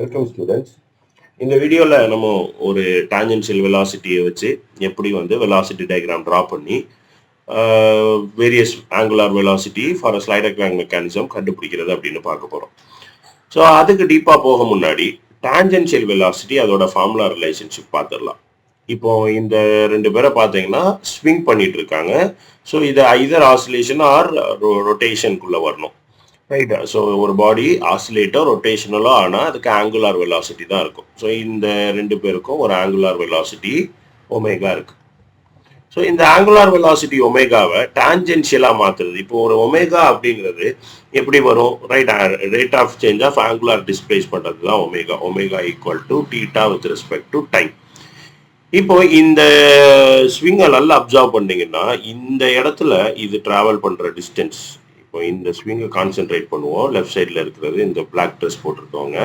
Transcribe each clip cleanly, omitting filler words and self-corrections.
Welcome students. இந்த வீடியோவில் நம்ம ஒரு டான்ஜென்ஷியல் வெலாசிட்டியை வச்சு எப்படி வெலாசிட்டி டயக்ராம் ட்ரா பண்ணி various angular velocity for slider crank mechanism கண்டுபிடிக்கிறது அப்படின்னு பார்க்க போகிறோம். ஸோ அதுக்கு டீப்பாக போக முன்னாடி டான்ஜென்ஷியல் வெலாசிட்டி அதோட ஃபார்முலா ரிலேஷன்ஷிப் பார்த்துடலாம். இப்போ இந்த ரெண்டு பேரை பார்த்தீங்கன்னா ஸ்விங் பண்ணிட்டு இருக்காங்க. ஸோ இது ஐதர் ஆசிலேஷன் ஆர் ரொட்டேஷனுக்குள்ளே வரணும், ரைட்? ஸோ ஒரு பாடி ஆசிலேட்டோ ரொட்டேஷனலோ ஆனால் அதுக்கு ஆங்குலார் வெலாசிட்டி தான் இருக்கும். ஸோ இந்த ரெண்டு பேருக்கும் ஒரு ஆங்குலார் வெலாசிட்டி ஒமேகா இருக்கு. ஸோ இந்த ஆங்குலார் வெலாசிட்டி ஒமேகாவை டான்ஜென்ஷியலாக மாற்றுறது. இப்போ ஒரு ஒமேகா அப்படிங்கிறது எப்படி வரும், right? Rate of change of angular displacement, அதுதான் omega. Omega equal to theta with respect to time. இப்போ இந்த ஸ்விங்கை நல்லா அப்சர்வ் பண்ணீங்கன்னா இந்த இடத்துல இது டிராவல் பண்ணுற டிஸ்டன்ஸ். இப்போ இந்த ஸ்விங்கை கான்சென்ட்ரேட் பண்ணுவோம். லெஃப்ட் சைடில் இருக்கிறது இந்த பிளாக் ட்ரெஸ் போட்டிருக்கவங்க.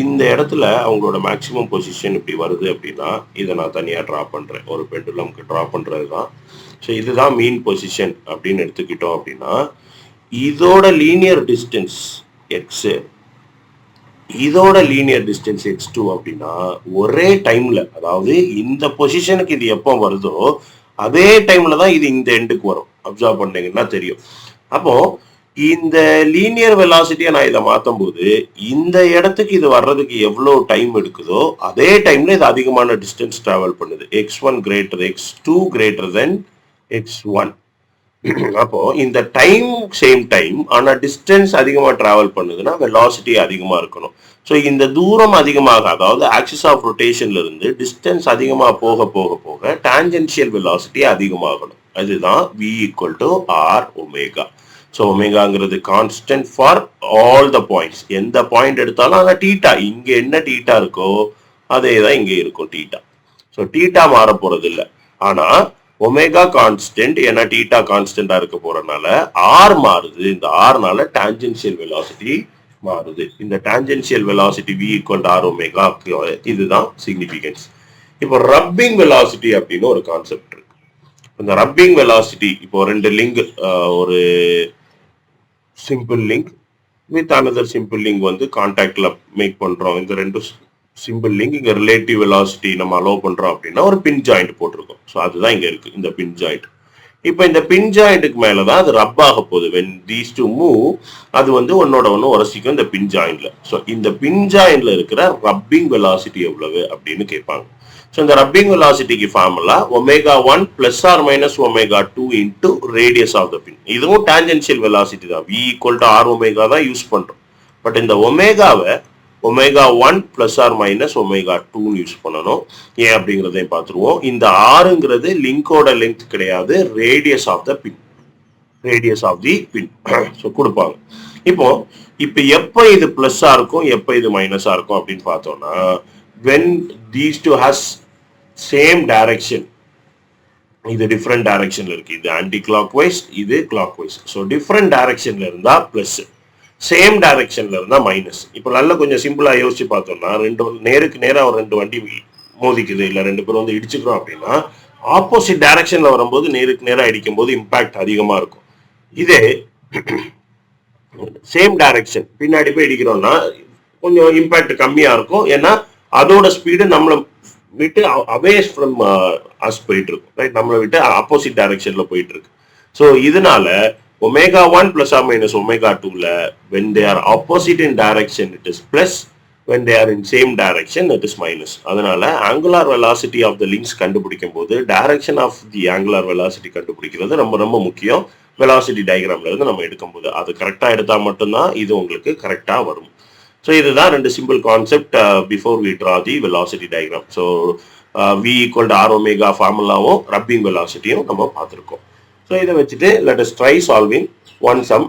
இந்த இடத்துல அவங்களோட மேக்ஸிமம் பொசிஷன் இப்படி வருது அப்படின்னா இதை நான் தனியாக ட்ரா பண்ணுறேன். ஒரு பெண்டுலம்க்கு ட்ரா பண்ணுறது தான். ஸோ இதுதான் மீன் பொசிஷன் அப்படின்னு எடுத்துக்கிட்டோம் அப்படின்னா இதோட லீனியர் டிஸ்டன்ஸ் எக்ஸு, இதோட லீனியர் டிஸ்டன்ஸ் x2 அப்படின்னா ஒரே டைம்ல, அதாவது இந்த பொசிஷனுக்கு இது எப்போ வருதோ அதே டைம்ல தான் இது இந்த எண்டுக்கு வரும். அப்சர்வ் பண்ணீங்கன்னா தெரியும். அப்போ இந்த லீனியர் வெலாசிட்டியை நான் இதை மாற்றும் போது இந்த இடத்துக்கு இது வர்றதுக்கு எவ்வளோ டைம் எடுக்குதோ அதே டைம்ல இது அதிகமான டிஸ்டன்ஸ் டிராவல் பண்ணுது. x1 greater x2 greater than x1. அப்போ இந்த டைம் சேம் டைம் ஆனா டிஸ்டன்ஸ் அதிகமா டிராவல் பண்ணுதுன்னா வெலாசிட்டி அதிகமா இருக்கணும். ஸோ இந்த தூரம் அதிகமாக, அதாவது ஆக்சிஸ் ஆஃப் ரொட்டேஷன்ல இருந்து டிஸ்டன்ஸ் அதிகமா போக போக போக டான்ஜென்ஷியல் வெலாசிட்டி அதிகமாகணும். அதுதான் v equal to R omega. So ஒமேகாங்கிறது constant for all the points. எந்த பாயிண்ட் எடுத்தாலும் அதான் டீட்டா. இங்க என்ன டீட்டா இருக்கோ அதே தான் இங்க இருக்கும் டீட்டா. ஸோ டீட்டா மாற போறது இல்லை. ஆனா ஒமேகா கான்ஸ்டன்ட், ஏன்னா டீட்டா கான்ஸ்டன்டா இருக்க போறதுனால ஆர் மாறுது. இந்த ஆர்னால டான்ஜென்ஷியல் வெலாசிட்டி மாறுது. இந்த tangential velocity v equal to R omega, இதுதான் சிக்னிபிகன்ஸ். இப்போ ரப்பிங் வெலாசிட்டி அப்படின்னு ஒரு கான்செப்ட் இருக்கு. இந்த ரப்பிங் வெலாசிட்டி, இப்போ ரெண்டு லிங்க், ஒரு simple link with another simple link கான்டாக்ட்ல மேக் பண்றோம். இந்த ரெண்டு சிம்பிள் லிங்க் இங்க ரிலேட்டிவ் வெலாசிட்டி நம்ம அலோவ் பண்றோம் அப்படின்னா ஒரு பின் ஜாயிண்ட் போட்டிருக்கோம். ஸோ அதுதான் இங்க இருக்கு, இந்த பின் ஜாயிண்ட். இப்போ இந்த பின் ஜாயிண்ட்டுக்கு மேலதான் அது ரப் ஆக போகுது. when these two move அது ஒன்னோட ஒன்று உரசிக்கும் இந்த பின் ஜாயிண்ட்ல. ஸோ இந்த பின் ஜாயிண்ட்ல இருக்கிற ரப்பிங் வெலாசிட்டி எவ்வளவு அப்படின்னு கேட்பாங்க. ஸோ இந்த rubbing வெலாசிட்டிக்கு formula omega 1 plus or minus omega 2 into radius of the பின். இதுவும் டான்ஜென்ஷியல் வெலாசிட்டி தான். v equal to R omega தான் யூஸ் பண்றோம். பட் இந்த ஒமேகாவை omega 1 plus or minus omega 2 use பண்ணணும். ஏன் அப்படிங்கிறதையும் பார்த்துருவோம். இந்த ஆறுங்கிறது லிங்கோட லென்த் கிடையாது, radius of the bin. Radius of the bin so கொடுப்பாங்க. இப்போ எப்போ இது பிளஸ்ஸா இருக்கும், எப்போ இது மைனஸா இருக்கும் அப்படின்னு பார்த்தோம்னா when these two has same direction. இது டிஃப்ரெண்ட் டைரக்ஷன்ல இருக்கு. இது ஆன்டி கிளாக் வைஸ், இது கிளாக் வைஸ். ஸோ டிஃப்ரெண்ட் டைரக்ஷன்ல இருந்தா பிளஸ், சேம் டைரக்ஷன்ல இருந்தா மைனஸ். இப்போ நல்லா கொஞ்சம் சிம்பிளா யோசிச்சு பார்த்தோம்னா ரெண்டு நேருக்கு நேரம் ஒரு ரெண்டு வண்டி மோதிக்குது, இல்ல ரெண்டு பேரும் இடிச்சுக்கிறோம் அப்படின்னா ஆப்போசிட் டைரக்ஷன்ல வரும்போது நேருக்கு நேரம் அடிக்கும் போது இம்பாக்ட் அதிகமா இருக்கும். இதே சேம் டைரக்ஷன் பின்னாடி போய் இடிக்கிறோம்னா கொஞ்சம் இம்பாக்ட் கம்மியா இருக்கும். ஏன்னா அதோட ஸ்பீடு நம்மளை விட்டு அவே ஃப்ரம் அஸ் போயிட்டு இருக்கும், ரைட்? நம்மளை விட்டு ஆப்போசிட் டைரக்ஷன்ல போயிட்டு இருக்கு. ஸோ இதனால omega 1 plus or minus omega 2 when they are opposite in direction it is plus, when they are in same direction it is minus. அதனால angular velocity of the links கண்டுபிடிக்கும் போது direction of the angular velocity கண்டுபிடிக்கிறது ரொம்ப ரொம்ப முக்கியம். velocity diagramல இருந்து நம்ம எடுக்கும் போது அது கரெக்டா எடுத்தா மட்டும்தான் இது உங்களுக்கு கரெக்டா வரும். ஸோ இதுதான் ரெண்டு simple concept before we draw the velocity diagram. So v equal to R omega ஃபார்முலாவும் ரப்பிங் வெலாசிட்டியும் நம்ம பார்த்துருக்கோம். ஸோ இதை வச்சுட்டு let us try solving one sum.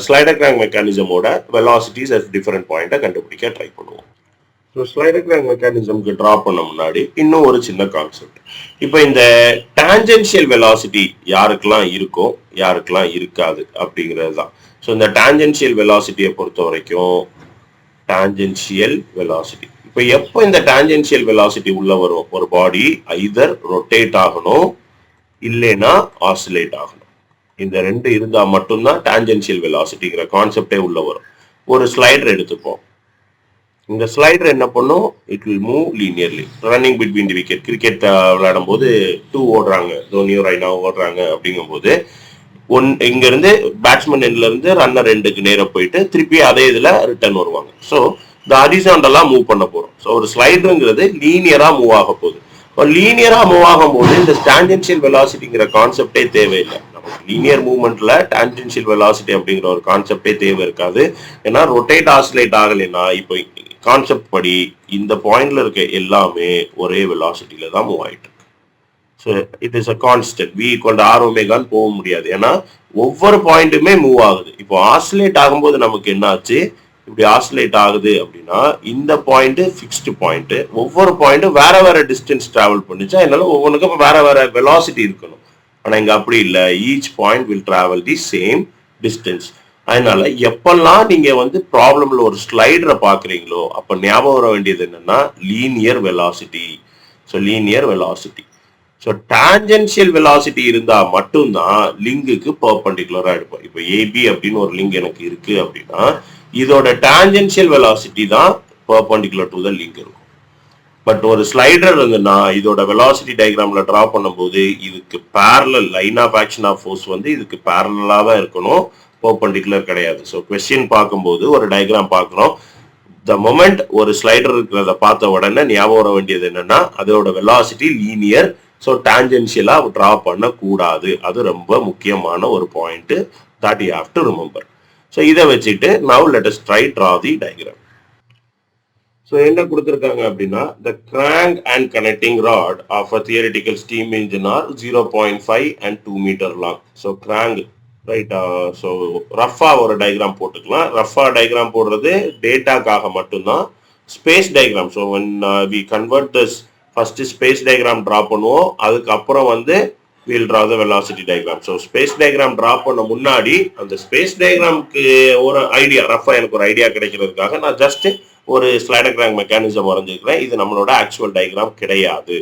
Slider crank மெக்கானிசமோட வெலாசிட்டிஸ் அட் டிஃபரெண்ட் பாயிண்ட்டை கண்டுபிடிக்க ட்ரை பண்ணுவோம். ஸோ ஸ்லைடர் கிராங்க் மெக்கானிசம்க்கு ட்ரா பண்ண முன்னாடி இன்னும் ஒரு சின்ன கான்செப்ட். இப்போ இந்த டான்ஜென்ஷியல் வெலாசிட்டி யாருக்கெல்லாம் இருக்கும், யாருக்கெல்லாம் இருக்காது அப்படிங்கிறது தான். ஸோ இந்த டான்ஜென்ஷியல் வெலாசிட்டியை பொறுத்த வரைக்கும் டான்ஜென்ஷியல் வெலாசிட்டி இப்போ எப்போ இந்த டான்ஜென்ஷியல் வெலாசிட்டி உள்ள வரும், ஒரு பாடி ஐதர் ரொட்டேட் ஆகணும் இல்லைன்னா ஆசிலேட் ஆகணும். இந்த ரெண்டு இருந்தா மட்டும்தான் டான்ஜென்ஷியல் வெலாசிட்டிங்கிற கான்செப்டே உள்ள வரும். ஒரு ஸ்லைடர் எடுத்துப்போம். இந்த ஸ்லைடர் என்ன பண்ணும், it will move linearly running between the wicket. Cricket விளையாடும் போது 2 ஓடுறாங்க, தோனியோ ரைனா ஓடுறாங்க அப்படிங்கும்போது இங்க இருந்து பேட்ஸ்மேன் எண்ட்ல இருந்து ரன்னர் 2க்கு நேர போயிட்டு திருப்பி அதே இதுல ரிட்டர்ன் வருவாங்க. ஸோ இந்த ஹரிசாண்டலா மூவ் பண்ண போறோம். ஸோ ஒரு ஸ்லைடருங்கிறது லீனியரா மூவ் ஆக போகுது. இப்போ லீனியரா மூவ் ஆகும் போது இந்த டான்ஜென்ஷியல் வெலாசிட்டிங்கிற கான்செப்டே தேவையில்லை. நமக்கு லீனியர் மூவ்மெண்ட்ல டான்ஜென்ஷியல் வெலாசிட்டி அப்படிங்கிற ஒரு கான்செப்டே தேவை இருக்காது. ஏன்னா ரொட்டேட் ஆசிலேட் ஆகலைன்னா இப்போ கான்செப்ட் படி இந்த பாயிண்ட்ல இருக்க எல்லாமே ஒரே வெலாசிட்டியில தான் மூவ் ஆயிட்டு. So it is a constant v equal r ஒமேகான்னு போக முடியாது. ஏன்னா ஒவ்வொரு பாயிண்ட்டுமே மூவ் ஆகுது. இப்போ ஆசிலேட் ஆகும்போது நமக்கு என்ன ஆச்சு, இப்படி ஆசிலேட் ஆகுது அப்படின்னா இந்த பாயிண்ட் ஃபிக்ஸ்டு பாயிண்ட், ஒவ்வொரு பாயிண்ட்டும் வேற வேற டிஸ்டன்ஸ் டிராவல் பண்ணிச்சா என்னால ஒவ்வொன்றுக்கும் வேற வேற வெலாசிட்டி இருக்கணும். ஆனால் இங்க அப்படி இல்லை, each point will travel the same distance. அதனால எப்பெல்லாம் நீங்க வந்து ப்ராப்ளம்ல ஒரு ஸ்லைடரை பாக்குறீங்களோ அப்ப ஞாபகம் வர வேண்டியது என்னன்னா linear velocity. So linear velocity. So tangential velocity இருந்தா மட்டும்தான் லிங்குக்கு பர்பண்டிகுலரா எடுப்போம். இப்போ ஏபி அப்படின்னு ஒரு லிங்க் எனக்கு இருக்கு அப்படின்னா இதோட டான்ஜென்ஷியல் வெலாசிட்டி தான் பர்பண்டிகுலர் டு த லிங்க் இருக்கும். பட் ஒரு ஸ்லைடர் இருந்ததுன்னா இதோட வெலாசிட்டி டயக்ராம்ல டிரா பண்ணும்போது இதுக்கு parallel line of action of force வந்து இதுக்கு பேரலா தான் இருக்கணும், பர்பண்டிகுலர் கிடையாது. ஸோ கொஸ்டின் பார்க்கும்போது ஒரு டயக்ராம் பார்க்குறோம், த மொமெண்ட் ஒரு ஸ்லைடர் இருக்கிறத பார்த்த உடனே ஞாபகம் வர வேண்டியது என்னன்னா அதோட வெலாசிட்டி லீனியர். ஸோ டான்ஜென்ஷியலா டிரா பண்ணக்கூடாது. அது ரொம்ப முக்கியமான ஒரு point that you have to remember. So இதை வச்சுட்டு now let us try draw தி டயக்ராம். ஸோ என்ன கொடுத்துருக்காங்க அப்படின்னா the crank and connecting rod of a theoretical steam engine are 0.5 and 2 meter long. So crank right. So ரஃபா ஒரு diagram போட்டுக்கலாம். ரஃபா diagram போடுறது டேட்டாக்காக மட்டும்தான். Space diagram, so when we convert this first space diagram draw பண்ணுவோம், அதுக்கப்புறம் வந்து we'll draw the velocity diagram. So space diagram draw பண்ண முன்னாடி அந்த ஸ்பேஸ் டயக்ராம்க்கு ஒரு ஐடியா, ரஃபா எனக்கு ஒரு ஐடியா கிடைக்கிறதுக்காக நான் ஜஸ்ட் ஒரு ஸ்லைடர் கிராங்க் மெக்கானிசம் வரைஞ்சிருக்கிறேன். இது நம்மளோட ஆக்சுவல் டயக்ராம் கிடையாது.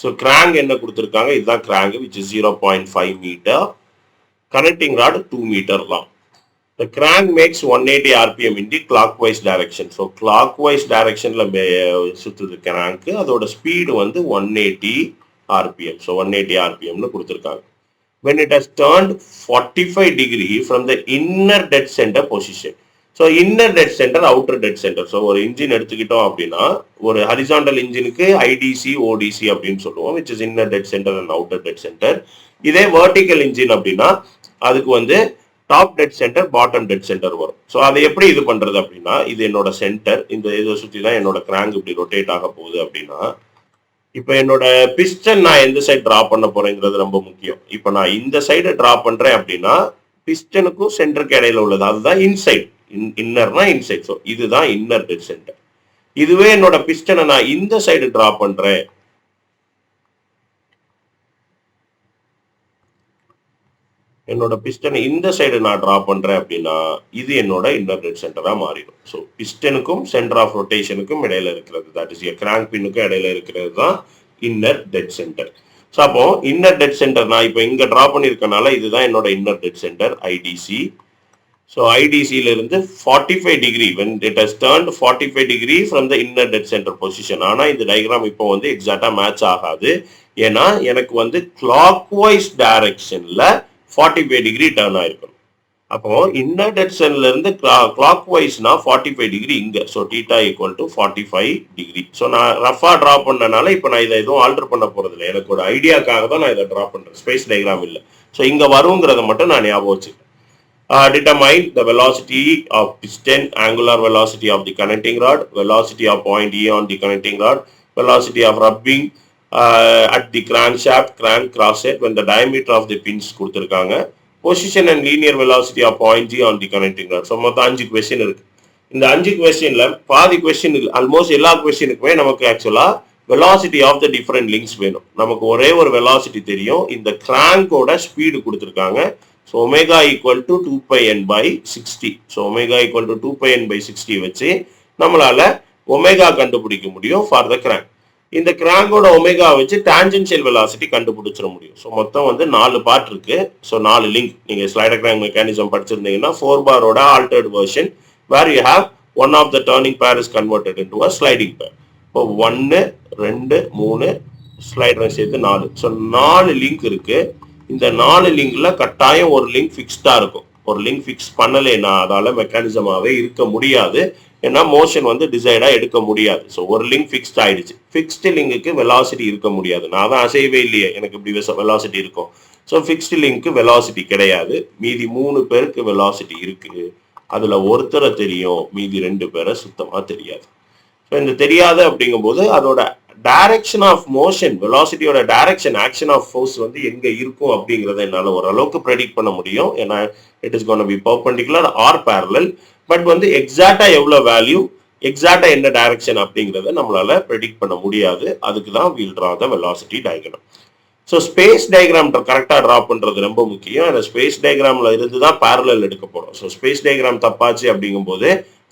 ஸோ கிராங்க் என்ன கொடுத்துருக்காங்க, இதுதான் crank which is 0.5 meter, connecting rod 2 meter long. The crank makes 180 rpm in the clockwise direction. So clockwise directionல சுத்துது crank, அதோட ஸ்பீடு வந்து 180 rpm. So 180 rpm னு கொடுத்திருக்காங்க. When it has turned 45 degree from the inner dead center position. So inner dead center, outer dead center. So ஒரு engine எடுத்துக்கிட்டோம் அப்படின்னா ஒரு horizontal இன்ஜினுக்கு ITC Odissi அப்படின்னு சொல்லுவோம், which is inner dead center and outer dead center. இதே vertical engine அப்படின்னா அதுக்கு வந்து top dead centre bottom dead centre வரும். ஸோ அதை எப்படி இது பண்றது அப்படின்னா இது என்னோட சென்டர், இந்த இதை சுற்றி தான் என்னோட கிராங்க் இப்படி ரொட்டேட் ஆக போகுது அப்படின்னா இப்போ என்னோட பிஸ்டன் நான் எந்த சைடு டிரா பண்ண போறேங்கிறது ரொம்ப முக்கியம். இப்போ நான் இந்த சைடு டிரா பண்றேன் அப்படின்னா பிஸ்டனுக்கும் சென்டருக்கு இடையில உள்ளது அதுதான் இன்சைட், இன்னர்னா இன்சைட். ஸோ இதுதான் இன்னர் டெட் சென்டர். இதுவே என்னோட பிஸ்டனை நான் இந்த சைடு டிரா பண்றேன், என்னோட பிஸ்டன் இந்த சைடு நான் டிரா பண்றேன் அப்படின்னா இது என்னோட இன்னர் டெட் சென்டரா மாறிடும். ஸோ பிஸ்டனுக்கும் சென்டர் ஆஃப் ரொட்டேஷனுக்கும் இடையில இருக்கிறது, தட் இஸ் கிராங்க் பின்னுக்கும் இடையில இருக்கிறது தான் இன்னர் டெட் சென்டர். ஸோ அப்போ இன்னர் டெட் சென்டர் நான் இப்போ இங்க டிரா பண்ணியிருக்கனால இதுதான் என்னோட inner dead centre IDC. So ஐடிசியில இருந்து 45 degree when it has turned 45 degree from the inner dead center position. ஆனால் இந்த டயக்ராம் இப்போ வந்து எக்ஸாக்டா மேட்ச் ஆகாது. ஏன்னா எனக்கு வந்து கிளாக்வைஸ் டைரக்ஷன்ல 45 டிகிரி டர்ன் ஆயிருக்கணும். அப்போ இன்னர் டெட் சென்டர்ல இருந்து கிளாக் வைஸ்னா 45 டிகிரி இங்க. So theta equal to 45 degree. So நான் ரஃபா டிரா பண்ணனால இப்போ நான் இதை எதுவும் ஆல்டர் பண்ண போறது இல்லை, எனக்கு ஒரு ஐடியாக்காக தான் நான் இதை டிரா பண்றேன், ஸ்பேஸ் டயக்ராம் இல்லை. ஸோ இங்க வருங்கிறத மட்டும் நான் ஞாபகம் வச்சுக்கேன். Determine the velocity of piston, angular velocity of the connecting rod, velocity of point E on the connecting rod, velocity of rubbing at the crankshaft, crank crosshead when the diameter of the pins கொடுத்திருக்காங்க, position and linear velocity of point G on the connecting rod. So மொத்தம் 5 question இருக்கு. இந்த 5 கொஸ்டின்ல பாதி question almost எல்லா கொஸ்டினுக்குமே நமக்கு ஆக்சுவலா velocity of the different links வேணும். நமக்கு ஒரே ஒரு வெலாசிட்டி தெரியும், இந்த கிராங்கோட ஸ்பீடு கொடுத்திருக்காங்க. So omega equal to 2 pi n by 60. So omega equal to 2 pi n by 60 வச்சு நம்மளால ஒமேகா கண்டுபிடிக்க முடியும் ஃபார் த கிராங்க். இந்த கிராங்கோட ஒமேகா வச்சு டான்ஜென்ஷியல் வெலாசிட்டி கண்டுபிடிச்சிட முடியும். ஸோ மொத்தம் வந்து 4 பார்ட் இருக்கு. So 4 link. நீங்க ஸ்லைடர் கிராங்க் மெக்கானிசம் படிச்சிருந்தீங்கன்னா 4 பாரோட altered version where you have one of the turning pair is converted into a sliding pair. இப்போ 1 2 3 ஸ்லைடரை சேர்த்து 4. ஸோ 4 லிங்க் இருக்கு. இந்த 4 லிங்க்ல கட்டாயம் ஒரு லிங்க் ஃபிக்ஸ்டா இருக்கும். ஒரு லிங்க் ஃபிக்ஸ் பண்ணலைன்னா அதால மெக்கானிசமாவே இருக்க முடியாது. ஏன்னா மோஷன் வந்து டிசைடா எடுக்க முடியாது. ஸோ ஒரு லிங்க் ஃபிக்ஸ்ட் ஆயிடுச்சு. ஃபிக்ஸ்டு லிங்குக்கு வெலாசிட்டி இருக்க முடியாது. நான் தான் அசையவே இல்லையே, எனக்கு இப்படி வெலாசிட்டி இருக்கும். ஸோ ஃபிக்ஸ்டு லிங்க்கு வெலாசிட்டி கிடையாது. மீதி 3 பேருக்கு வெலாசிட்டி இருக்கு. அதுல ஒருத்தரை தெரியும், மீதி 2 பேரை சுத்தமா தெரியாது. ஸோ இந்த தெரியாது அப்படிங்கும்போது அதோட டைரக்ஷன் ஆஃப் மோஷன், வெலாசிட்டியோட டைரக்ஷன், ஆக்ஷன் ஆஃப் ஃபோர்ஸ் வந்து எங்க இருக்கும் அப்படிங்கறத என்னால ஓரளவுக்கு ப்ரெடிக்ட் பண்ண முடியும். ஏன்னா it is gonna be perpendicular or parallel. But வந்து எக்ஸாக்டா எவ்வளவு வேல்யூ, எக்ஸாக்டா என்ன டைரக்ஷன் அப்படிங்கறத நம்மளால ப்ரெடிக்ட் பண்ண முடியாது. அதுக்கு தான் we'll draw the velocity diagram. So space diagram கரெக்டாக ட்ரா பண்ணுறது ரொம்ப முக்கியம். அந்த ஸ்பேஸ் டயக்ராமில் இருந்து தான் பேரலல் எடுக்க போகிறோம். ஸோ ஸ்பேஸ் டயக்ராம் தப்பாச்சு அப்படிங்கும்போது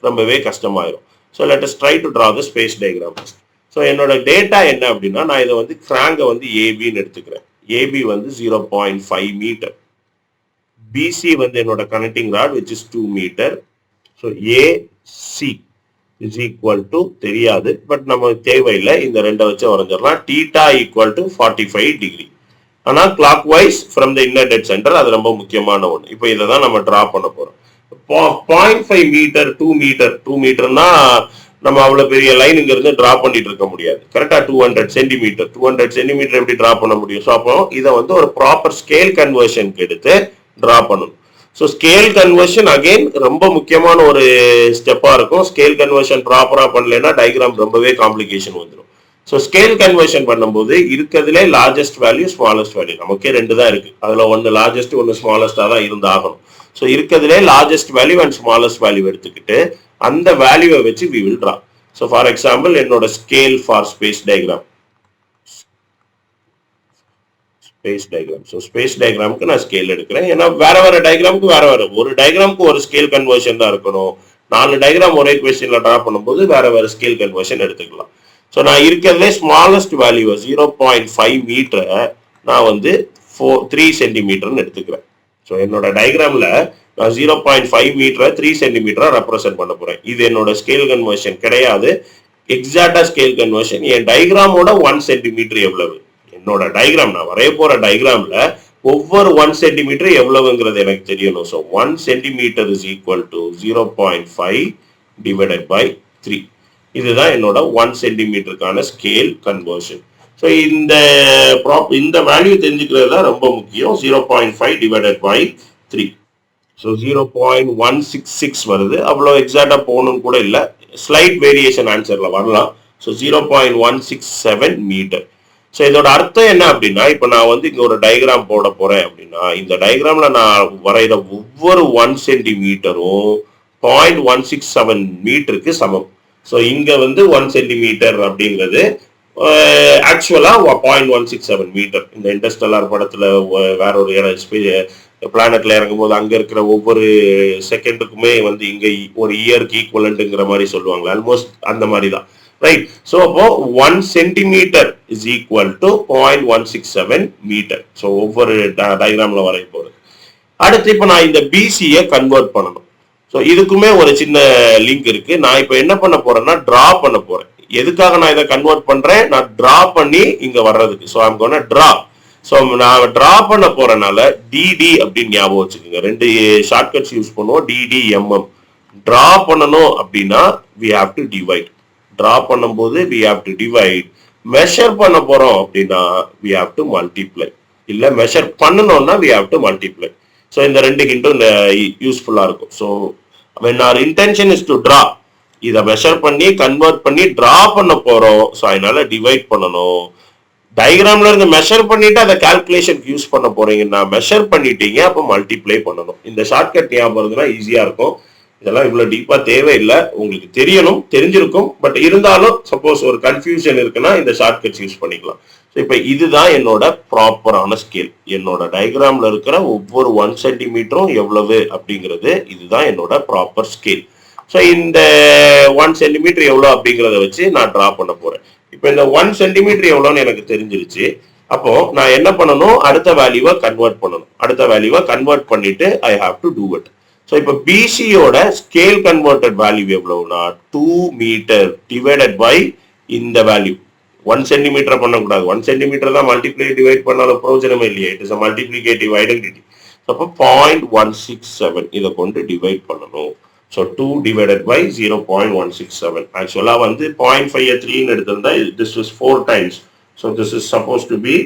ரொம்பவே கஷ்டமாயிரும். So let us try to draw the space diagram. So என்னோட டேட்டா என்ன அப்படின்னா, நான் இதை வந்து கிராங்கை வந்து ஏபின்னு எடுத்துக்கிறேன். ஏபி வந்து 0.5 மீட்டர். பிசி வந்து என்னோட connecting rod which is 2 metre. So AC is equal to தெரியாது, பட் நம்ம தேவையில்லை, இந்த ரெண்டை வச்சு வரைஞ்சிடலாம். Theta equal to 45 degree. ஆனால் clockwise from the inner dead centre, அது ரொம்ப முக்கியமான ஒன்று. இப்போ இதை தான் நம்ம டிரா பண்ண போறோம். 0.5 மீட்டர் 2 மீட்டர் 2 மீட்டர்னா நம்ம அவ்வளவு பெரிய லைன் இங்க இருந்து டிரா பண்ணிட்டு இருக்க முடியாது. கரெக்டா 200 சென்டிமீட்டர் 200 சென்டிமீட்டர் எப்படி டிரா பண்ண முடியும்? ஸோ அப்போ இதை வந்து ஒரு ப்ராப்பர் ஸ்கேல் கன்வர்ஷனுக்கு எடுத்து டிரா பண்ணணும். ஸோ ஸ்கேல் கன்வர்ஷன் அகெயின் ரொம்ப முக்கியமான ஒரு ஸ்டெப்பா இருக்கும். ஸ்கேல் கன்வர்ஷன் ப்ராப்பரா பண்ணலைன்னா டயக்ராம் ரொம்பவே காம்ப்ளிகேஷன் வந்துடும். ஸோ ஸ்கேல் கன்வர்ஷன் பண்ணும்போது இருக்கிறதுலே லார்ஜஸ்ட் வேல்யூ, ஸ்மாலஸ்ட் வேல்யூ, நமக்கே 2 தான் இருக்கு. அதுல ஒன்னு லார்ஜஸ்ட் ஒன்னு ஸ்மாலஸ்டா தான் இருந்தாகணும். ஸோ இருக்கிறதுலே largest value and smallest value எடுத்துக்கிட்டு அந்த வேல்யூவை வச்சு we will draw. So for example என்னோட scale for space diagram, space diagram. So space டயக்ராமுக்கு நான் ஸ்கேல் எடுக்கிறேன். ஏன்னா வேற வேற டயக்ராமுக்கு வேற வேற, ஒரு டயக்ராமுக்கு ஒரு ஸ்கேல் கன்வர்ஷன் தான் இருக்கணும். 4 டயக்ராம் ஒரே கொஸ்டின்ல டிரா பண்ணும்போது வேற வேற ஸ்கேல் கன்வர்ஷன் எடுத்துக்கலாம். ஸோ நான் இருக்கிறதுலே ஸ்மாலஸ்ட் வேல்யூ 0.5 மீட்டரை நான் வந்து 3 சென்டிமீட்டர்னு எடுத்துக்கிறேன். ஸோ என்னோட டயக்ராம்ல நான் 0.5 மீட்டரை 3 சென்டிமீட்டரா ரெப்ரசென்ட் பண்ண போறேன். இது என்னோட ஸ்கேல் கன்வர்ஷன் கிடையாது, எக்ஸாக்டா ஸ்கேல் கன்வர்ஷன். என் டயக்ராமோட 1 சென்டிமீட்டர் எவ்வளவு, என்னோட டயக்ராம் நான் வரைய போற டயக்ராம்ல ஒவ்வொரு 1 சென்டிமீட்டர் எவ்வளவுங்கிறது எனக்கு தெரியணும். So 1 centimetre is equal to 0.5 divided by 3. இதுதான் என்னோட 1 சென்டிமீட்டருக்கான ஸ்கேல் கன்வர்ஷன். ஸோ இந்த வேல்யூ தெரிஞ்சுக்கிறது தான் ரொம்ப முக்கியம். 0.5 டிவைடட் பை 3. ஸோ 0.166 வருது. அவ்வளோ எக்ஸாக்டா போகணும்னு கூட இல்லை, ஸ்லைட் வேரியேஷன் ஆன்சர்ல வரலாம். So 0.167 metre. ஸோ இதோட அர்த்தம் என்ன அப்படின்னா, இப்போ நான் வந்து இங்க ஒரு டயக்ராம் போட போறேன் அப்படின்னா, இந்த டயக்ராம்ல நான் வரைகிற ஒவ்வொரு 1 சென்டிமீட்டரும் 0.167 மீட்டருக்கு சமம். ஸோ இங்க வந்து 1 சென்டிமீட்டர் அப்படிங்கிறது ஆக்சுவலா 0.167 மீட்டர். இந்த இன்டர்ஸ்டெல்லார் படத்துல வேற ஒரு பிளானட்ல இறங்கும் போது அங்க இருக்கிற ஒவ்வொரு செகண்டுக்குமே வந்து இங்க ஒரு இயருக்கு ஈக்குவலண்ட்ங்கிற மாதிரி சொல்லுவாங்க, ஆல்மோஸ்ட் அந்த மாதிரி தான், ரைட்? ஸோ அப்போ 1 centimetre is equal to 0.167 metre. So ஒவ்வொரு டயக்ராம்ல வரைய போறது. அடுத்து இப்போ நான் இந்த பிசியை கன்வெர்ட் பண்ணணும். ஸோ இதுக்குமே ஒரு சின்ன லிங்க் இருக்கு. நான் இப்போ என்ன பண்ண போறேன்னா டிரா பண்ண போறேன். எதுக்காக நான் இதை கன்வெர்ட் பண்றேன்? நான் டிரா பண்ணி இங்க வர்றதுக்கு. So I'm gonna draw. So நான் டிரா பண்ண போறனால டிடி அப்படின்னு ஞாபகம் வச்சுக்கோங்க. 2 ஷார்ட்கட்ஸ் யூஸ் பண்ணுவோம், டிடி எம்எம். டிரா பண்ணணும் அப்படின்னா we have to divide. Draw பண்ணும்போது we have to divide. Measure பண்ண போறோம் அப்படின்னா we have to multiply. இல்ல மெஷர் பண்ணணும்னா we have to multiply. So இந்த 2 ஹிண்ட்டும் யூஸ்ஃபுல்லா இருக்கும். So when our intention is to draw, இதை மெஷர் பண்ணி கன்வெர்ட் பண்ணி டிரா பண்ண போறோம். ஸோ அதனால டிவைட் பண்ணணும். டயக்ராம்ல இருந்து மெஷர் பண்ணிட்டு அதை கால்குலேஷனுக்கு யூஸ் பண்ண போறீங்கன்னா மெஷர் பண்ணிட்டீங்க, அப்போ மல்டிப்ளை பண்ணணும். இந்த ஷார்ட்கட் ஞாபகம் இருந்ததுன்னா ஈஸியா இருக்கும். இதெல்லாம் இவ்வளவு டீப்பா தேவையில்லை, உங்களுக்கு தெரியணும், தெரிஞ்சிருக்கும். பட் இருந்தாலும் சப்போஸ் ஒரு கன்ஃபியூஷன் இருக்குன்னா இந்த ஷார்ட்கட்ஸ் யூஸ் பண்ணிக்கலாம். ஸோ இப்போ இதுதான் என்னோட ப்ராப்பரான ஸ்கேல். என்னோட டயக்ராம்ல இருக்கிற ஒவ்வொரு 1 சென்டிமீட்டரும் எவ்வளவு அப்படிங்கிறது இதுதான் என்னோட ப்ராப்பர் ஸ்கேல். ஸோ இந்த 1 சென்டிமீட்டர் எவ்வளோ அப்படிங்கிறத வச்சு நான் டிரா பண்ண போறேன். இப்போ இந்த 1 சென்டிமீட்டர் எவ்வளோன்னு எனக்கு தெரிஞ்சிருச்சு. அப்போ நான் என்ன பண்ணணும்? அடுத்த வேல்யூவை கன்வெர்ட் பண்ணணும். அடுத்த வேல்யூவை கன்வெர்ட் பண்ணிட்டு I have to do it. So so இப்போ பிசியோட ஸ்கேல் கன்வெர்டட் வேல்யூ எவ்வளவுனா 2 மீட்டர் டிவைடட் பை இந்த வேல்யூ 1 சென்டிமீட்டர் பண்ணக்கூடாது. 1 சென்டிமீட்டர் தான் மல்டிப்ளை டிவைட் பண்ணாலும் பிரயோஜனமே இல்லையா. It is a multiplicative identity. அப்போ 0.167 இதை கொண்டு டிவைட் பண்ணணும். So 2 divided by 0.167. ஆக்சுவலாக வந்து 0.5 3 எடுத்திருந்தா this is 4 times. So this is suppose to be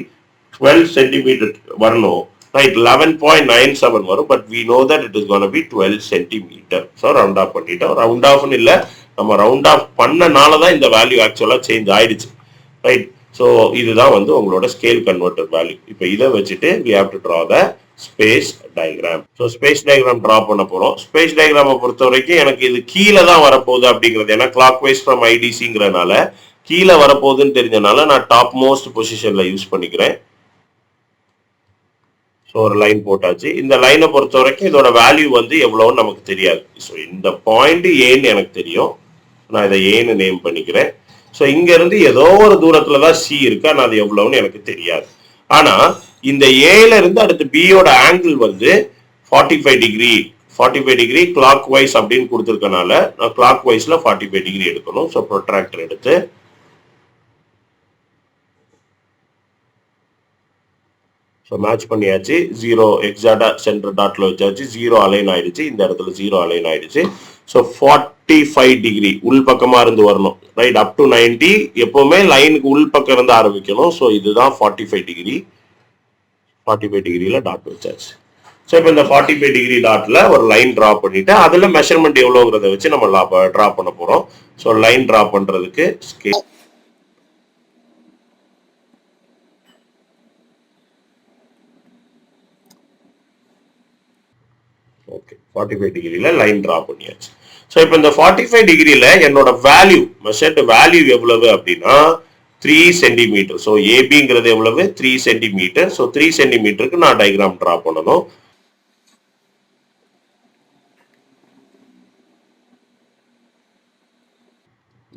12 centimetre வரணும். Right, 11.97 வரும். But we know that it is going to be 12 centimetre. So round off பண்ணிட்டோம். ரவுண்ட் ஆஃப்னு இல்லை, நம்ம ரவுண்ட் ஆஃப் பண்ணனால தான் இந்த வேல்யூ ஆக்சுவலாக சேஞ்ச் ஆயிடுச்சு. ரைட், ஸோ இதுதான் வந்து உங்களோட ஸ்கேல் கன்வெர்டர் வேல்யூ. இப்போ இதை வச்சுட்டு we have to draw the space diagram. So space diagram draw பண்ண போகிறோம். ஸ்பேஸ் டயக்ராமை பொறுத்த வரைக்கும் எனக்கு இது கீழே தான் வரப்போகுது அப்படிங்கிறது, ஏன்னா கிளாக் வைஸ் ஃப்ரம் ஐடிசிங்கிறனால கீழே வரப்போகுதுன்னு தெரிஞ்சனால நான் டாப் மோஸ்ட் பொசிஷனில் யூஸ் பண்ணிக்கிறேன். ஸோ ஒரு லைன் போட்டாச்சு. இந்த லைனை பொறுத்த வரைக்கும் இதோட வேல்யூ வந்து எவ்வளோன்னு நமக்கு தெரியாது. ஸோ இந்த பாயிண்ட் ஏன்னு எனக்கு தெரியும், நான் இதை ஏன்னு நேம் பண்ணிக்கிறேன். ஸோ இங்கேருந்து ஏதோ ஒரு தூரத்தில் தான் சி இருக்கு, ஆனால் அது எவ்வளோன்னு எனக்கு தெரியாது. ஆனால் இந்த ஏல இருந்து அடுத்து பியோட ஆங்கிள் வந்து 45 டிகிரி 45 டிகிரி கிளாக் வைஸ் அப்படின்னு கொடுத்துருக்கனால நான் கிளாக் வைஸ்ல 45 டிகிரி எடுக்கணும். ஸோ ப்ரொட்ராக்டர் எடுத்து ஸோ மேட்ச் பண்ணியாச்சு. 0 எக்ஸாக்டா சென்டர் டாட்ல வச்சாச்சு. 0 அலைன் ஆயிடுச்சு, இந்த இடத்துல 0 அலைன் ஆயிடுச்சு. ஸோ 45 டிகிரி உள் பக்கமா இருந்து வரணும். ரைட், அப் டு 90 எப்பவுமே லைனுக்கு உள் பக்கம் இருந்து ஆரம்பிக்கணும். ஸோ இதுதான் 45 டிகிரி. 45 டிகிரியில டாட் வச்சாச்சு. ஸோ இப்போ இந்த 45 டிகிரி டாட்ல ஒரு லைன் டிரா பண்ணிட்டு அதுல மெஷர்மெண்ட் எவ்வளோங்கிறத வச்சு நம்ம டிரா பண்ண போறோம். ஸோ லைன் டிரா பண்றதுக்கு ஸ்கேல் ஓகே 45 டிகிரியில லைன் டிரா பண்ணியாச்சு. ஸோ இப்போ இந்த 45 டிகிரியில என்னோட வேல்யூ மெஷர்ட் வேல்யூ எவ்வளவு அப்படின்னா 3 சென்டிமீட்டர். ஸோ ஏபிங்கிறது எவ்வளவு 3 சென்டிமீட்டர். ஸோ 3 சென்டிமீட்டருக்கு நான் டயக்ராம் டிரா பண்ணணும்.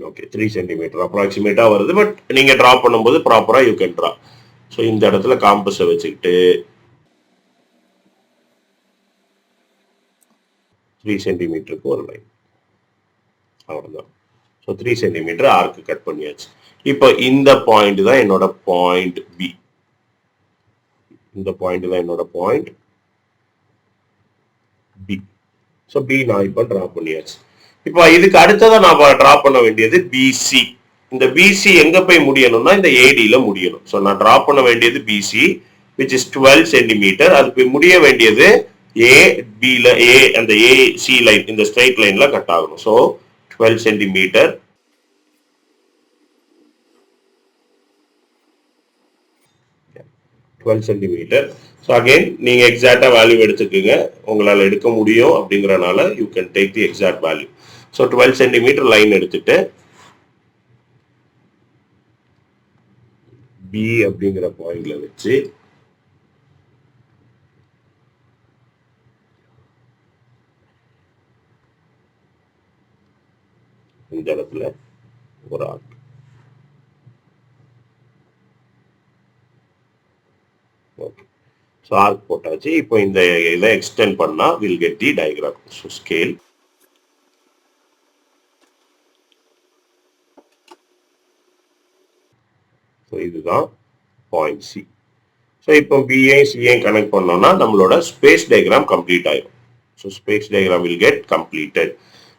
ஓகே 3 சென்டிமீட்டர் அப்ராக்சிமேட்டா வருது. பட் நீங்க டிரா பண்ணும்போது ப்ராப்பரா யூ கேன் டிரா. ஸோ இந்த இடத்துல காம்பஸை வச்சுக்கிட்டு 3 சென்டிமீட்டருக்கு ஒரு லைன், அவ்வளவுதான். ஸோ 3 சென்டிமீட்டர் ஆர்க்கு கட் பண்ணியாச்சு. இப்போ இந்த பாயிண்ட் தான் என்னோட பாயிண்ட் பி. இந்த பாயிண்ட் தான் என்னோட பாயிண்ட் பி. ஸோ பி நான் இப்போ டிரா பண்ணியாச்சு. இப்போ இதுக்கு அடுத்ததான் நான் டிரா பண்ண வேண்டியது பிசி. இந்த பிசி எங்க போய் முடியணும்னா இந்த ஏடியில முடியணும். ஸோ நான் டிரா பண்ண வேண்டியது பிசி விச் இஸ் 12 சென்டிமீட்டர். அது போய் முடிய வேண்டியது ஏ பில ஏ அந்த ஏ சி லைன் இந்த ஸ்ட்ரைட் லைன்ல கட் ஆகணும். So 12 centimetre 12 centimetre. So again நீங்க எக்ஸாக்டா வேல்யூ எடுத்துக்கோங்க, உங்களால் எடுக்க முடியும் அப்படிங்கறனால you can take the exact value. So 12 centimetre line எடுத்துட்டு பி அப்படிங்கிற பாயிண்ட்ல வச்சு இந்த இடத்துல ஒரு ஆர்க். ஓகே, ஸோ ஆர்க் போட்டாச்சு. இப்போ இந்த இதை எக்ஸ்டெண்ட் பண்ணா we'll get the diagram. So scale so இதுதான் பாயிண்ட் சி. ஸோ இப்போ பிஏ சிஏ கனெக்ட் பண்ணோம்னா நம்மளோட ஸ்பேஸ் டயக்ராம் கம்ப்ளீட் ஆயிடும். So space diagram we'll get completed.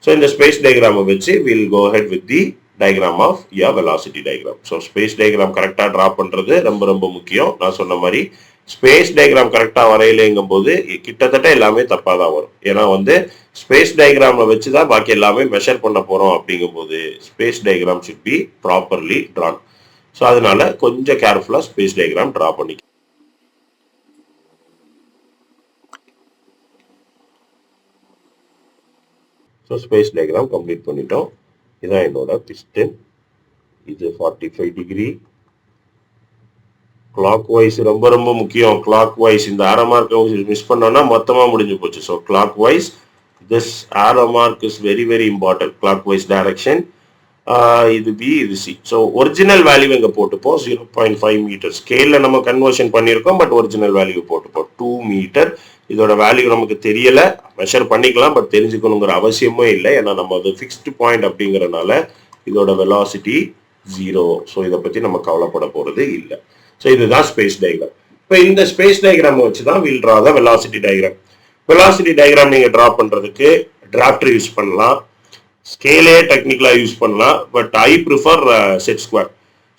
So இந்த ஸ்பேஸ் டயக்ராமை வச்சு we'll go ahead with the diagram of velocity diagram. So space diagram கரெக்டாக draw பண்ணுறது ரொம்ப ரொம்ப முக்கியம். நான் சொன்ன மாதிரி ஸ்பேஸ் டயக்ராம் கரெக்டாக வரையிலேங்கும் போது கிட்டத்தட்ட எல்லாமே தப்பாக தான் வரும். ஏன்னா வந்து ஸ்பேஸ் டயக்ராமை வச்சு தான் பாக்கி எல்லாமே மெஷர் பண்ண போகிறோம். அப்படிங்கும் போது space diagram should be properly drawn. So அதனால கொஞ்சம் கேர்ஃபுல்லாக ஸ்பேஸ் டயக்ராம் ட்ரா பண்ணி. ஸோ ஸ்பேஸ் டயக்ராம் கம்ப்ளீட் பண்ணிட்டோம். இதான் என்னோட பிஸ்டன். இது 45 டிகிரி கிளாக் வைஸ் ரொம்ப ரொம்ப முக்கியம். கிளாக் வைஸ் இந்த ஆரோ மார்க் மிஸ் பண்ணோம்னா மொத்தமா முடிஞ்சு போச்சு. So clockwise this arrow mark is very very important. Clockwise direction இது பி இது சி. ஸோ ஒரிஜினல் வேல்யூ இங்கே போட்டுப்போம் 0.5 மீட்டர். ஸ்கேலில் நம்ம கன்வர்ஷன் பண்ணியிருக்கோம், பட் ஒரிஜினல் வேல்யூ போட்டுப்போம் 2 மீட்டர். இதோட வேல்யூ நமக்கு தெரியல, மெஷர் பண்ணிக்கலாம், பட் தெரிஞ்சுக்கணுங்கிற அவசியமே இல்லை. ஏன்னா நம்ம அது ஃபிக்ஸ்டு பாயிண்ட் அப்படிங்கிறனால இதோட வெலாசிட்டி 0. ஸோ இதை பற்றி நம்ம கவலைப்பட போகிறது இல்லை. ஸோ இதுதான் ஸ்பேஸ் டயக்ராம். இப்போ இந்த ஸ்பேஸ் டயக்ராம் வச்சு தான் will draw the velocity diagram. Velocity diagram நீங்கள் ட்ரா பண்ணுறதுக்கு டிராஃப்டர் யூஸ் பண்ணலாம், ஸ்கேலே டெக்னிக்கலாக யூஸ் பண்ணலாம், but I prefer set square.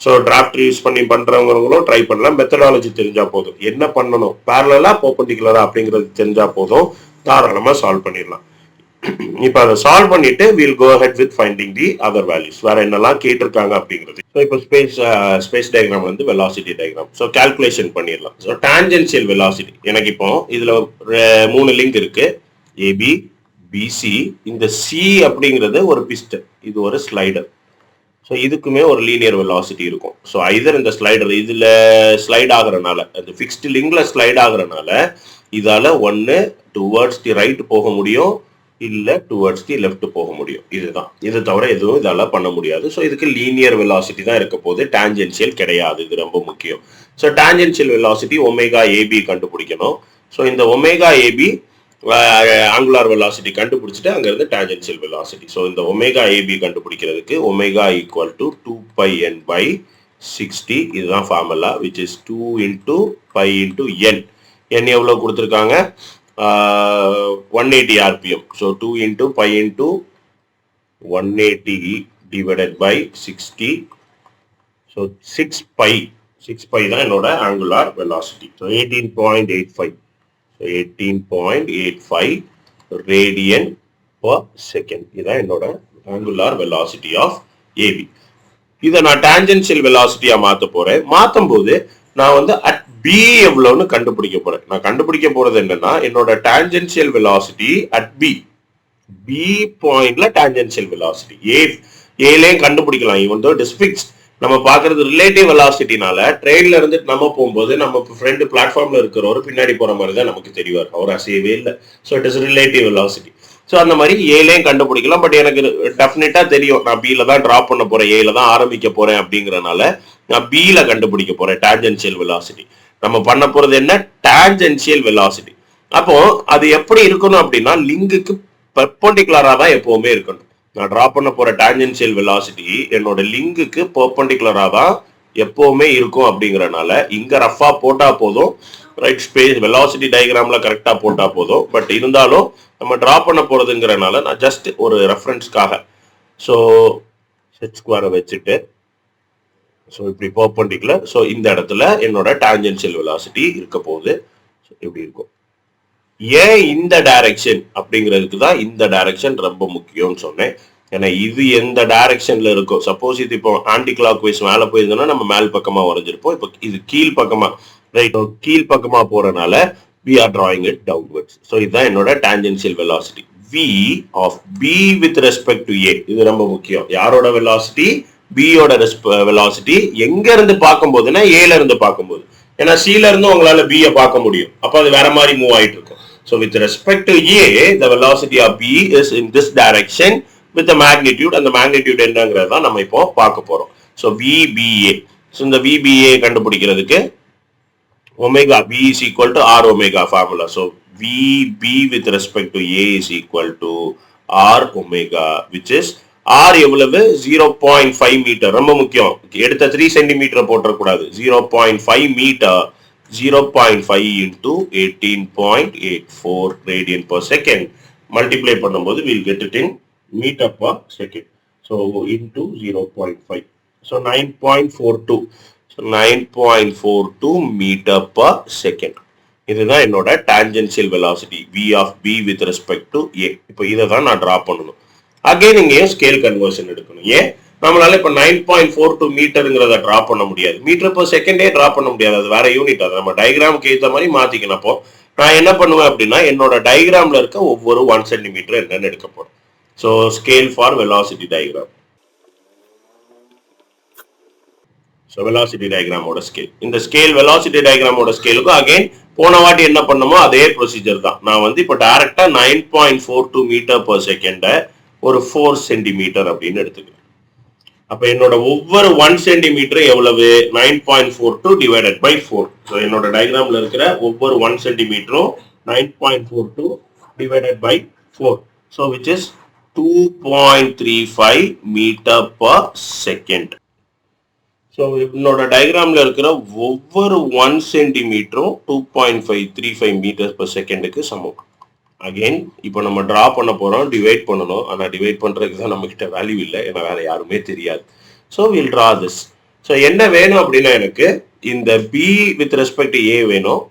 So drafter use பண்ணி பண்ணுறவங்களும் ட்ரை பண்ணலாம். மெத்தடாலஜி தெரிஞ்சால் போதும், என்ன பண்ணணும், பேரலா பெர்பெண்டிகுலரா அப்படிங்கிறது தெரிஞ்சால் போதும், தாராளமாக சால்வ் பண்ணிடலாம். இப்போ அதை சால்வ் பண்ணிட்டு will go ahead with finding the other values. வேற என்னெல்லாம் கேட்டிருக்காங்க அப்படிங்கிறது. ஸோ இப்போ ஸ்பேஸ் டயக்ராம் வந்து வெலாசிட்டி டயக்ராம். ஸோ கால்குலேஷன் பண்ணிடலாம். ஸோ டான்ஜென்ஷியல் வெலாசிட்டி எனக்கு இப்போ இதில் 3 லிங்க் இருக்கு, ஏபி பிசி. இந்த சி அப்படிங்கிறது ஒரு பிஸ்டன், இது ஒரு ஸ்லைடர். ஸோ இதுக்குமே ஒரு லீனியர் வெலாசிட்டி இருக்கும். ஸோ ஐதர் இந்த ஸ்லைடர் இதில் ஸ்லைட் ஆகிறனால, அந்த ஃபிக்ஸ்டு லிங்க்ல ஸ்லைட் ஆகிறனால இதால ஒன்று டுவர்ட்ஸ் தி ரைட் போக முடியும், இல்லை டுவர்ட்ஸ் தி லெஃப்ட் போக முடியும். இதுதான், இது தவிர எதுவும் இதால பண்ண முடியாது. ஸோ இதுக்கு லீனியர் வெலாசிட்டி தான் இருக்க போது, டான்ஜென்ஷியல் கிடையாது. இது ரொம்ப முக்கியம். So tangential velocity omega AB கண்டுபிடிக்கணும். ஸோ இந்த ஒமேகா ஏபி ஆங்குலார் வெலாசிட்டி கண்டுபிடிச்சிட்டு அங்கிருந்து டான்ஜென்ஷியல் வெலாசிட்டி. ஸோ இந்த ஒமேகா ஏபி கண்டுபிடிக்கிறதுக்கு ஒமேகா ஈக்குவல் டு 2πn/60. இதுதான் formula, which is 2 × π × n. n எவ்வளோ கொடுத்துருக்காங்க, 180 rpm. So 2 × π × 180 divided by 60. So 6π தான் என்னோட angular velocity. So 18.85. 18.85 radian per second. இதான் என்னோட angular velocity of AB. இதை நான் டான்ஜென்ஷியல் வெலாசிட்டியா மாத்த போறேன். மாத்தும் போது நான் வந்து at B எவ்வளவுன்னு கண்டுபிடிக்க போறேன். நான் கண்டுபிடிக்க போறது என்னன்னா, என்னோட டான்ஜென்ஷியல் வெலாசிட்டி at B பாயிண்ட்ல டான்ஜென்ஷியல் வெலாசிட்டி ஏலையும் கண்டுபிடிக்கலாம். Even though it is fixed. நம்ம பாக்குறது ரிலேட்டிவ் வெலாசிட்டினால ட்ரெயின்ல இருந்து நம்ம போகும்போது நம்ம ஃப்ரெண்டு பிளாட்ஃபார்ம்ல இருக்கிறவரு பின்னாடி போற மாதிரி தான் நமக்கு தெரிவார், அவர் அசையவே இல்லை. So it is relative velocity. So அந்த மாதிரி ஏலையும் கண்டுபிடிக்கலாம். பட் எனக்கு டெஃபினட்டா தெரியும், நான் பில தான் டிராப் பண்ண போறேன், ஏல தான் ஆரம்பிக்க போறேன் அப்படிங்கறனால நான் பில கண்டுபிடிக்க போறேன் டான்ஜென்ஷியல் வெலாசிட்டி. நம்ம பண்ண போறது என்ன, டான்ஜென்ஷியல் வெலாசிட்டி. அப்போ அது எப்படி இருக்கணும் அப்படின்னா, லிங்குக்கு பெர்பெண்டிகுலரா தான் எப்பவுமே இருக்கணும். நான் டிரா பண்ண போற டான்ஜென்ஷியல் வெலாசிட்டி என்னோட லிங்குக்கு பெர்பெண்டிகுலரா தான் எப்பவுமே இருக்கும். அப்படிங்கறனால இங்க ரஃபா போட்டா போதும், ரைட், ஸ்பேஸ் வெலாசிட்டி டயக்ராம்ல கரெக்டா போட்டா போதும். பட் இருந்தாலும் நம்ம டிரா பண்ண போறதுங்கிறனால நான் ஜஸ்ட் ஒரு ரெஃபரன்ஸ்க்காக ஸோ செட் ஸ்கொயரை வச்சுட்டு, ஸோ இப்படி பெர்பெண்டிகுலர். ஸோ இந்த இடத்துல என்னோட டான்ஜென்ஷியல் வெலாசிட்டி இருக்க போகுது. எப்படி இருக்கும், ஏன் இந்த டைரக்ஷன் அப்படிங்கிறதுக்கு தான் இந்த டைரக்ஷன் ரொம்ப முக்கியம்னு சொன்னேன். ஏன்னா இது எந்த டைரக்ஷன்ல இருக்கும், சப்போஸ் இது இப்போ ஆன்டி கிளாக் வைஸ் மேலே போயிருந்தோம்னா நம்ம மேல் பக்கமா வரைஞ்சிருப்போம். இப்போ இது கீழ் பக்கமா, ரைட், கீழ் பக்கமா போறனால we are drawing it downwards. So இதுதான் என்னோட tangential velocity v of b with respect to a. இது ரொம்ப முக்கியம். யாரோட வெலாசிட்டி, b யோட வெலாசிட்டி. எங்க இருந்து பார்க்கும்போதுன்னா ஏல இருந்து பார்க்கும்போது, ஏன்னா சில இருந்து உங்களால b பார்க்க முடியும், அப்ப அது வேற மாதிரி மூவ் ஆயிட்டு இருக்கும். So with respect to A, the velocity of B is in this direction with the magnitude, and the magnitude என்னங்கிறத தான் நம்ம இப்போ பார்க்க போறோம். So VBA. So இந்த VBA கண்டுபிடிக்கிறதுக்கு omega B is equal to R omega formula. So VB with respect to A is equal to R omega, which is R எவ்வளவு, 0.5 metre. ரொம்ப முக்கியம், எடுத்த 3 centimetre போட்டக்கூடாது, 0.5 metre. 0.5 into 18.84 radian per second. Multiply பண்ணும்போது we'll get it in meter per second. So into 0.5. So 9.42. So 9.42 meter per second. இதுதான் என்னோட tangential velocity V of B with respect to A. இப்போ இதை தான் நான் டிரா பண்ணணும். Again இங்கேயும் scale conversion எடுக்கணும். ஏன், நம்மளால இப்ப 9.42 மீட்டருங்கிறத டிரா பண்ண முடியாது, மீட்டர் per செகண்டே டிரா பண்ண முடியாது, அது வேற யூனிட். அதை நம்ம டயக்ராமுக்கு ஏற்ற மாதிரி மாத்திக்கணும். அப்போ நான் என்ன பண்ணுவேன் அப்படின்னா, என்னோட டயக்ராம்ல இருக்க ஒவ்வொரு 1 சென்டிமீட்டர் என்னன்னு எடுக்க போறேன். So scale for velocity diagram. So velocity டயக்ராமோட ஸ்கேல், இந்த ஸ்கேல் வெலாசிட்டி டயக்ராமோட ஸ்கேலுக்கும் அகைன் போன வாட்டி என்ன பண்ணமோ அதே ப்ரொசீஜர் தான். நான் வந்து இப்போ டைரக்டா 9.42 மீட்டர் per செகண்ட ஒரு 4 சென்டிமீட்டர் அப்படின்னு எடுத்துக்கிறேன். அப்ப என்னோட ஒவ்வொரு 1 சென்டிமீட்டர் எவ்வளவு 9.42 டிவைடட் பை 4. ஸோ என்னோட டயக்ராம்ல இருக்கிற ஒவ்வொரு 1 சென்டிமீட்டரும் 9.42 divided by 4. So which is 2.35 meter per second. So என்னோட டயக்ராம்ல இருக்கிற ஒவ்வொரு 1 சென்டிமீட்டரும் 2.535 meters per secondக்கு சமம். அகைன் இப்போ நம்ம டிரா பண்ண போறோம், டிவைட் பண்ணணும். ஆனால் டிவைட் பண்றதுக்கு தான் நம்ம கிட்ட வேல்யூ இல்லை, ஏன்னா வேற யாருமே தெரியாது. So will draw this. So என்ன வேணும் அப்படின்னா எனக்கு இந்த பி வித் ரெஸ்பெக்ட் ஏ வேணும்,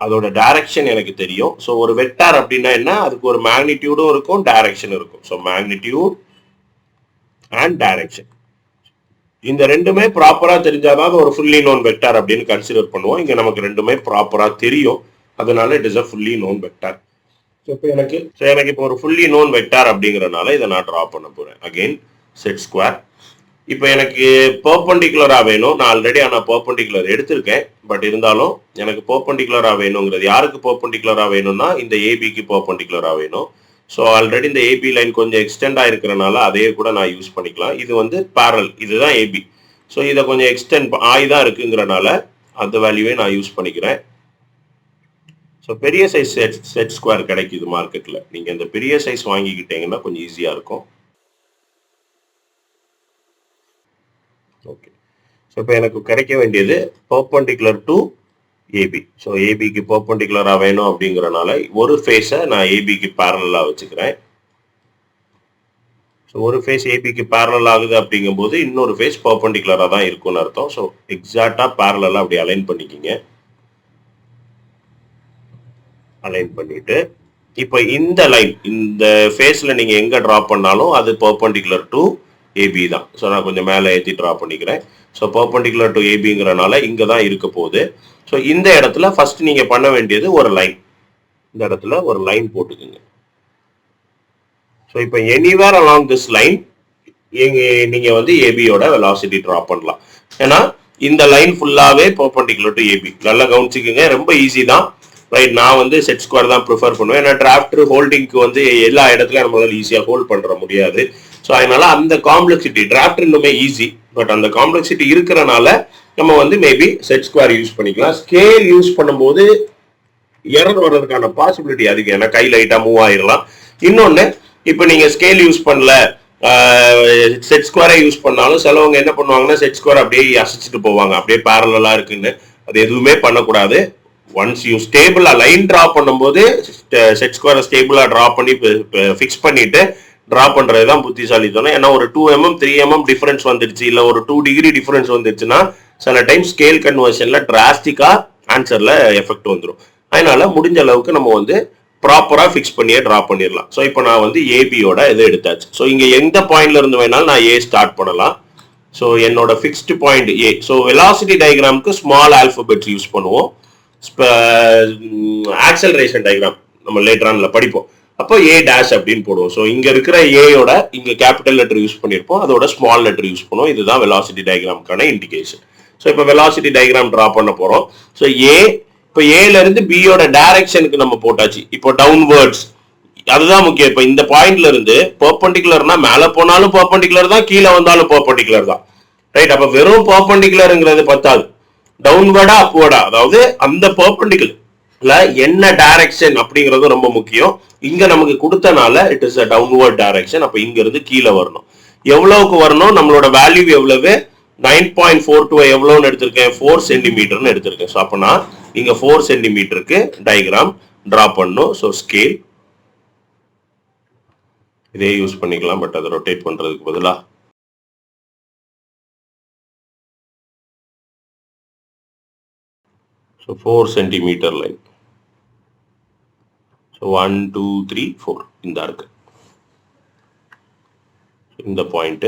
அதோட டைரக்ஷன் எனக்கு தெரியும். ஸோ ஒரு வெக்டார் அப்படின்னா என்ன, அதுக்கு ஒரு மேக்னிடியூடும் இருக்கும், டைரக்ஷன் இருக்கும். ஸோ மேக்னிடியூட் அண்ட் டைரக்ஷன் இந்த ரெண்டுமே ப்ராப்பரா தெரிஞ்சாதான் ஒரு ஃபுல்லி நோன் வெக்டார் அப்படின்னு கன்சிடர் பண்ணுவோம். இங்க நமக்கு ரெண்டுமே ப்ராப்பரா தெரியும், அதனால it is a fully known vector. இப்போ எனக்கு இப்போ ஒரு ஃபுல்லி நோன் வெக்டார் அப்படிங்கறனால இதை நான் டிரா பண்ண போறேன். Again set square. இப்போ எனக்கு பெர்பெண்டிகுலரா வேணும். நான் ஆல்ரெடி ஆனால் பெர்பெண்டிகுலர் எடுத்திருக்கேன், பட் இருந்தாலும் எனக்கு பெர்பெண்டிகுலரா வேணுங்கிறது யாருக்கு பெர்பெண்டிகுலரா வேணும்னா இந்த ஏபிக்கு பெர்பெண்டிகுலரா வேணும். ஸோ ஆல்ரெடி இந்த ஏபி லைன் கொஞ்சம் எக்ஸ்டெண்ட் ஆயிருக்கிறனால அதையே கூட நான் யூஸ் பண்ணிக்கலாம். இது வந்து பேரல், இதுதான் ஏபி. ஸோ இதை கொஞ்சம் எக்ஸ்டெண்ட் ஆகிதான் இருக்குங்கிறனால அந்த வேல்யூவே நான் யூஸ் பண்ணிக்கிறேன். ஸோ பெரிய சைஸ் செட் ஸ்கொயர் கிடைக்குது மார்க்கெட்டில். நீங்கள் இந்த பெரிய சைஸ் வாங்கிக்கிட்டீங்கன்னா கொஞ்சம் ஈஸியாக இருக்கும். ஓகே, ஸோ இப்போ எனக்கு கிடைக்க வேண்டியது பெர்பெண்டிகுலர் டு ஏபி. ஸோ ஏபிக்கு பெர்பெண்டிகுலராக வேணும் அப்படிங்கிறனால ஒரு ஃபேஸை நான் ஏபிக்கு பேரலாக வச்சுக்கிறேன். ஸோ ஒரு ஃபேஸ் ஏபிக்கு பேரல் ஆகுது அப்படிங்கும்போது இன்னொரு ஃபேஸ் பெர்பெண்டிகுலராக தான் இருக்கும்னு அர்த்தம். ஸோ எக்ஸாக்டாக பேரலாக அப்படி அலைன் பண்ணிக்கிங்க. அலைன் பண்ணிட்டு இப்போ இந்த லைன் இந்த ஃபேஸ்ல நீங்க எங்க டிரா பண்ணாலும் அது பெர்பெண்டிகுலர் டு ஏபி தான். ஸோ நான் கொஞ்சம் மேலே ஏற்றி டிரா பண்ணிக்கிறேன். ஸோ பெர்பெண்டிகுலர் டு ஏபிங்கிறனால இங்க தான் இருக்க போகுது. ஸோ இந்த இடத்துல ஃபர்ஸ்ட் நீங்க பண்ண வேண்டியது ஒரு லைன், இந்த இடத்துல ஒரு லைன் போட்டுக்குங்க. ஸோ இப்போ எனிவேர் அலாங் திஸ் லைன் நீங்க வந்து ஏபியோட வெலாசிட்டி டிரா பண்ணலாம். ஏன்னா இந்த லைன் ஃபுல்லாவே பெர்பெண்டிகுலர் டு ஏபி. நல்லா கவனிச்சுக்கோங்க, ரொம்ப ஈஸி தான். ரைட், நான் வந்து செட் ஸ்கொயர் தான் ப்ரிஃபர் பண்ணுவேன். ஏன்னா டிராஃப்டர் ஹோல்டிங்க்கு வந்து எல்லா இடத்துலையும் நம்மளால ஈஸியாக ஹோல்ட் பண்ணுற முடியாது. ஸோ அதனால அந்த காம்ப்ளெக்சிட்டி டிராஃப்டர் இன்னுமே ஈஸி, பட் அந்த காம்ப்ளெக்சிட்டி இருக்கிறனால நம்ம வந்து மேபி செட் ஸ்கொயர் யூஸ் பண்ணிக்கலாம். ஸ்கேல் யூஸ் பண்ணும்போது எரர் வர்றதுக்கான பாசிபிலிட்டி அதிகம், ஏன்னா கை லைட்டாக மூவ் ஆயிடலாம். இன்னொன்று, இப்போ நீங்கள் ஸ்கேல் யூஸ் பண்ணல செட் ஸ்கொயரை யூஸ் பண்ணாலும் சிலவங்க என்ன பண்ணுவாங்கன்னா செட் ஸ்கொயர் அப்படியே அசைச்சிட்டு போவாங்க, அப்படியே பேரலா இருக்குன்னு. அது எதுவுமே பண்ணக்கூடாது. ஒன்ஸ் யூ ஸ்டேபிளா லைன் டிரா பண்ணும்போது செட் ஸ்கொயரை ஸ்டேபிளா டிரா பண்ணி ஃபிக்ஸ் பண்ணிட்டு டிரா பண்றது தான் புத்திசாலித்தனம். ஏன்னா ஒரு 2 mm 3 mm டிஃபரன்ஸ் வந்துடுச்சு, இல்ல ஒரு 2 டிகிரி டிஃபரன்ஸ் வந்துடுச்சுன்னா சில டைம் ஸ்கேல் கன்வர்ஷன்ல டிராஸ்டிக்கா ஆன்சர்ல எஃபெக்ட் வந்துடும். அதனால முடிஞ்ச அளவுக்கு நம்ம வந்து ப்ராப்பரா ஃபிக்ஸ் பண்ணியே டிரா பண்ணிடலாம். ஸோ இப்போ நான் வந்து ஏபியோட இதை எடுத்தாச்சு. ஸோ இங்க எந்த பாயிண்ட்ல இருந்து வேணாலும் நான் ஏ ஸ்டார்ட் பண்ணலாம். ஸோ என்னோட fixed point A. So velocity டயக்ராமுக்கு ஸ்மால் ஆல்பபெட்ஸ் யூஸ் பண்ணுவோம். ஆக்சலரேஷன் டயக்ராம் நம்ம லேட்டரான்ல படிப்போம். அப்போ ஏ டேஷ் அப்படின்னு போடுவோம். ஸோ இங்க இருக்கிற ஏயோட இங்க கேபிட்டல் லெட்டர் யூஸ் பண்ணியிருப்போம், அதோட ஸ்மால் லெட்டர் யூஸ் பண்ணுவோம். இதுதான் வெலாசிட்டி டயக்ராமுக்கான இண்டிகேஷன். ஸோ இப்போ வெலாசிட்டி டயக்ராம் டிரா பண்ண போறோம். ஸோ ஏ, இப்போ ஏல இருந்து பியோட டைரக்ஷனுக்கு நம்ம போட்டாச்சு. இப்போ டவுன்வர்ட்ஸ், அதுதான் முக்கியம். இப்போ இந்த பாயிண்ட்ல இருந்து பெர்பெண்டிகுலர்னா மேல போனாலும் பெர்பெண்டிகுலர் தான், கீழே வந்தாலும் பெர்பெண்டிகுலர் தான். ரைட், அப்ப வெறும் பெர்பெண்டிகுலர்ங்கிறது பத்தாது, டவுன்வர்டா அப்வர்டா, அதாவது அந்த பெர்பெண்டிகுலர்ல என்ன டைரக்ஷன் அப்படிங்கிறது ரொம்ப முக்கியம். இங்க நமக்கு கொடுத்தனால it is a downward direction. அப்ப இங்க இருந்து கீழே வரணும். எவ்வளவுக்கு வரணும், நம்மளோட வேல்யூ எவ்வளவு, 9.42 எவ்வளவுன்னு எடுத்திருக்கேன், 4 சென்டிமீட்டர்னு எடுத்திருக்கேன். ஸோ அப்ப நான் இங்க 4 சென்டிமீட்டருக்கு டயக்ராம் டிரா பண்ணும். ஸோ ஸ்கேல் இதே யூஸ் பண்ணிக்கலாம், பட் அதை ரொட்டேட் பண்றதுக்கு பதிலா So 4 centimeter line. So 1, 2, 3, 4 இந்த இருக்கு. இந்த point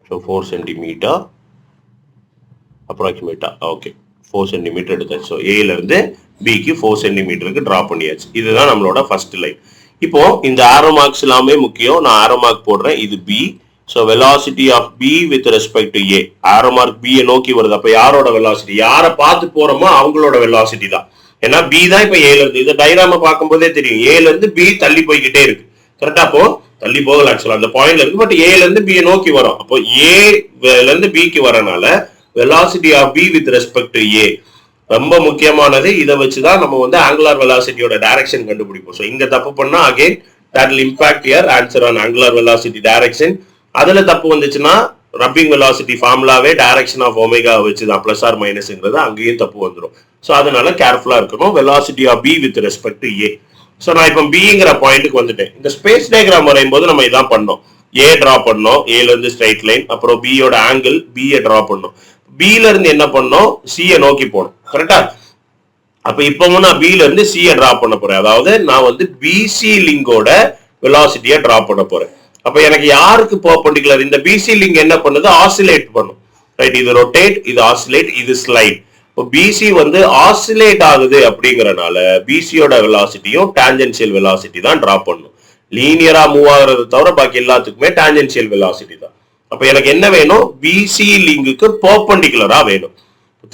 So 4 centimeter approximate. Okay, 4 centimetre எடுத்தாச்சு. ஸோ ஏல இருந்து பிக்கு 4 சென்டிமீட்டருக்கு டிரா பண்ணியாச்சு. இதுதான் நம்மளோட ஃபர்ஸ்ட் லைன். இப்போ இந்த ஆரோ மார்க்ஸ் எல்லாமே முக்கியம். நான் ஆரோ மார்க் போடுறேன், இது B. So velocity of B with respect to A. Arrow mark B நோக்கி வருது. அப்ப யாரோட வெலாசிட்டி, யாரை பார்த்து போறோமோ அவங்களோட வெலாசிட்டி தான். ஏன்னா B தான் இப்ப ஏல இருந்து, இந்த டயக்ராம பார்க்கும்போதே தெரியும், ஏல இருந்து B தள்ளி போய்கிட்டே இருக்கு. கரெக்டா? அப்போ தள்ளி போகல ஆக்சுவலா அந்த பாயிண்ட்ல இருக்கு, பட் ஏல இருந்து பி நோக்கி வரும். அப்போ ஏல இருந்து பிக்கு வரனால velocity of B with respect to A ரொம்ப முக்கியமானது. இதை வச்சுதான் நம்ம வந்து ஆங்குலார் வெலாசிட்டியோட டைரக்ஷன் கண்டுபிடிப்போம். ஸோ இங்க தப்பு பண்ணா again that will impact your answer on angular velocity direction. அதுல தப்பு வந்துச்சுன்னா ரப்பிங் வெலாசிட்டி ஃபார்முலாவே டைரக்ஷன் ஆஃப் ஒமேகா வச்சுதான் பிளஸ் ஆர் மைனஸ்ங்கிறது, அங்கேயும் தப்பு வந்துடும். ஸோ அதனால கேர்ஃபுல்லா இருக்கணும். Velocity of B with respect to A. So நான் இப்போ பிங்கிற பாயிண்ட்டுக்கு வந்துட்டேன். இந்த ஸ்பேஸ் டயக்ராம் வரையும் போது நம்ம இதான் பண்ணோம். ஏ டிரா பண்ணோம், ஏல இருந்து ஸ்ட்ரைட் லைன், அப்புறம் பியோட ஆங்கிள் பிஏ டிரா பண்ணோம். பில இருந்து என்ன பண்ணோம், சியை நோக்கி போனோம். கரெக்டா? அப்ப இப்பவும் நான் பில இருந்து சியை டிரா பண்ண போறேன். அதாவது நான் வந்து பிசி லிங்கோட வெலாசிட்டியை டிரா பண்ண போறேன். அப்ப எனக்கு யாருக்கு பெர்பெண்டிகுலர்? இந்த பிசி லிங்க் என்ன பண்ணுது, ஆசிலேட் பண்ணும். ரைட்? இது ரொட்டேட், இது ஆசிலேட், இது ஸ்லைட். இப்போ பிசி வந்து ஆசிலேட் ஆகுது அப்படிங்கறனால பிசியோட வெலாசிட்டியும் டான்ஜென்ஷியல் வெலாசிட்டி தான் டிரா பண்ணும். லீனியரா மூவ் ஆகுறது தவிர பாக்கி எல்லாத்துக்குமே டான்ஜென்ஷியல் வெலாசிட்டி தான். அப்ப எனக்கு என்ன வேணும், பிசி லிங்குக்கு பெர்பெண்டிகுலரா வேணும்.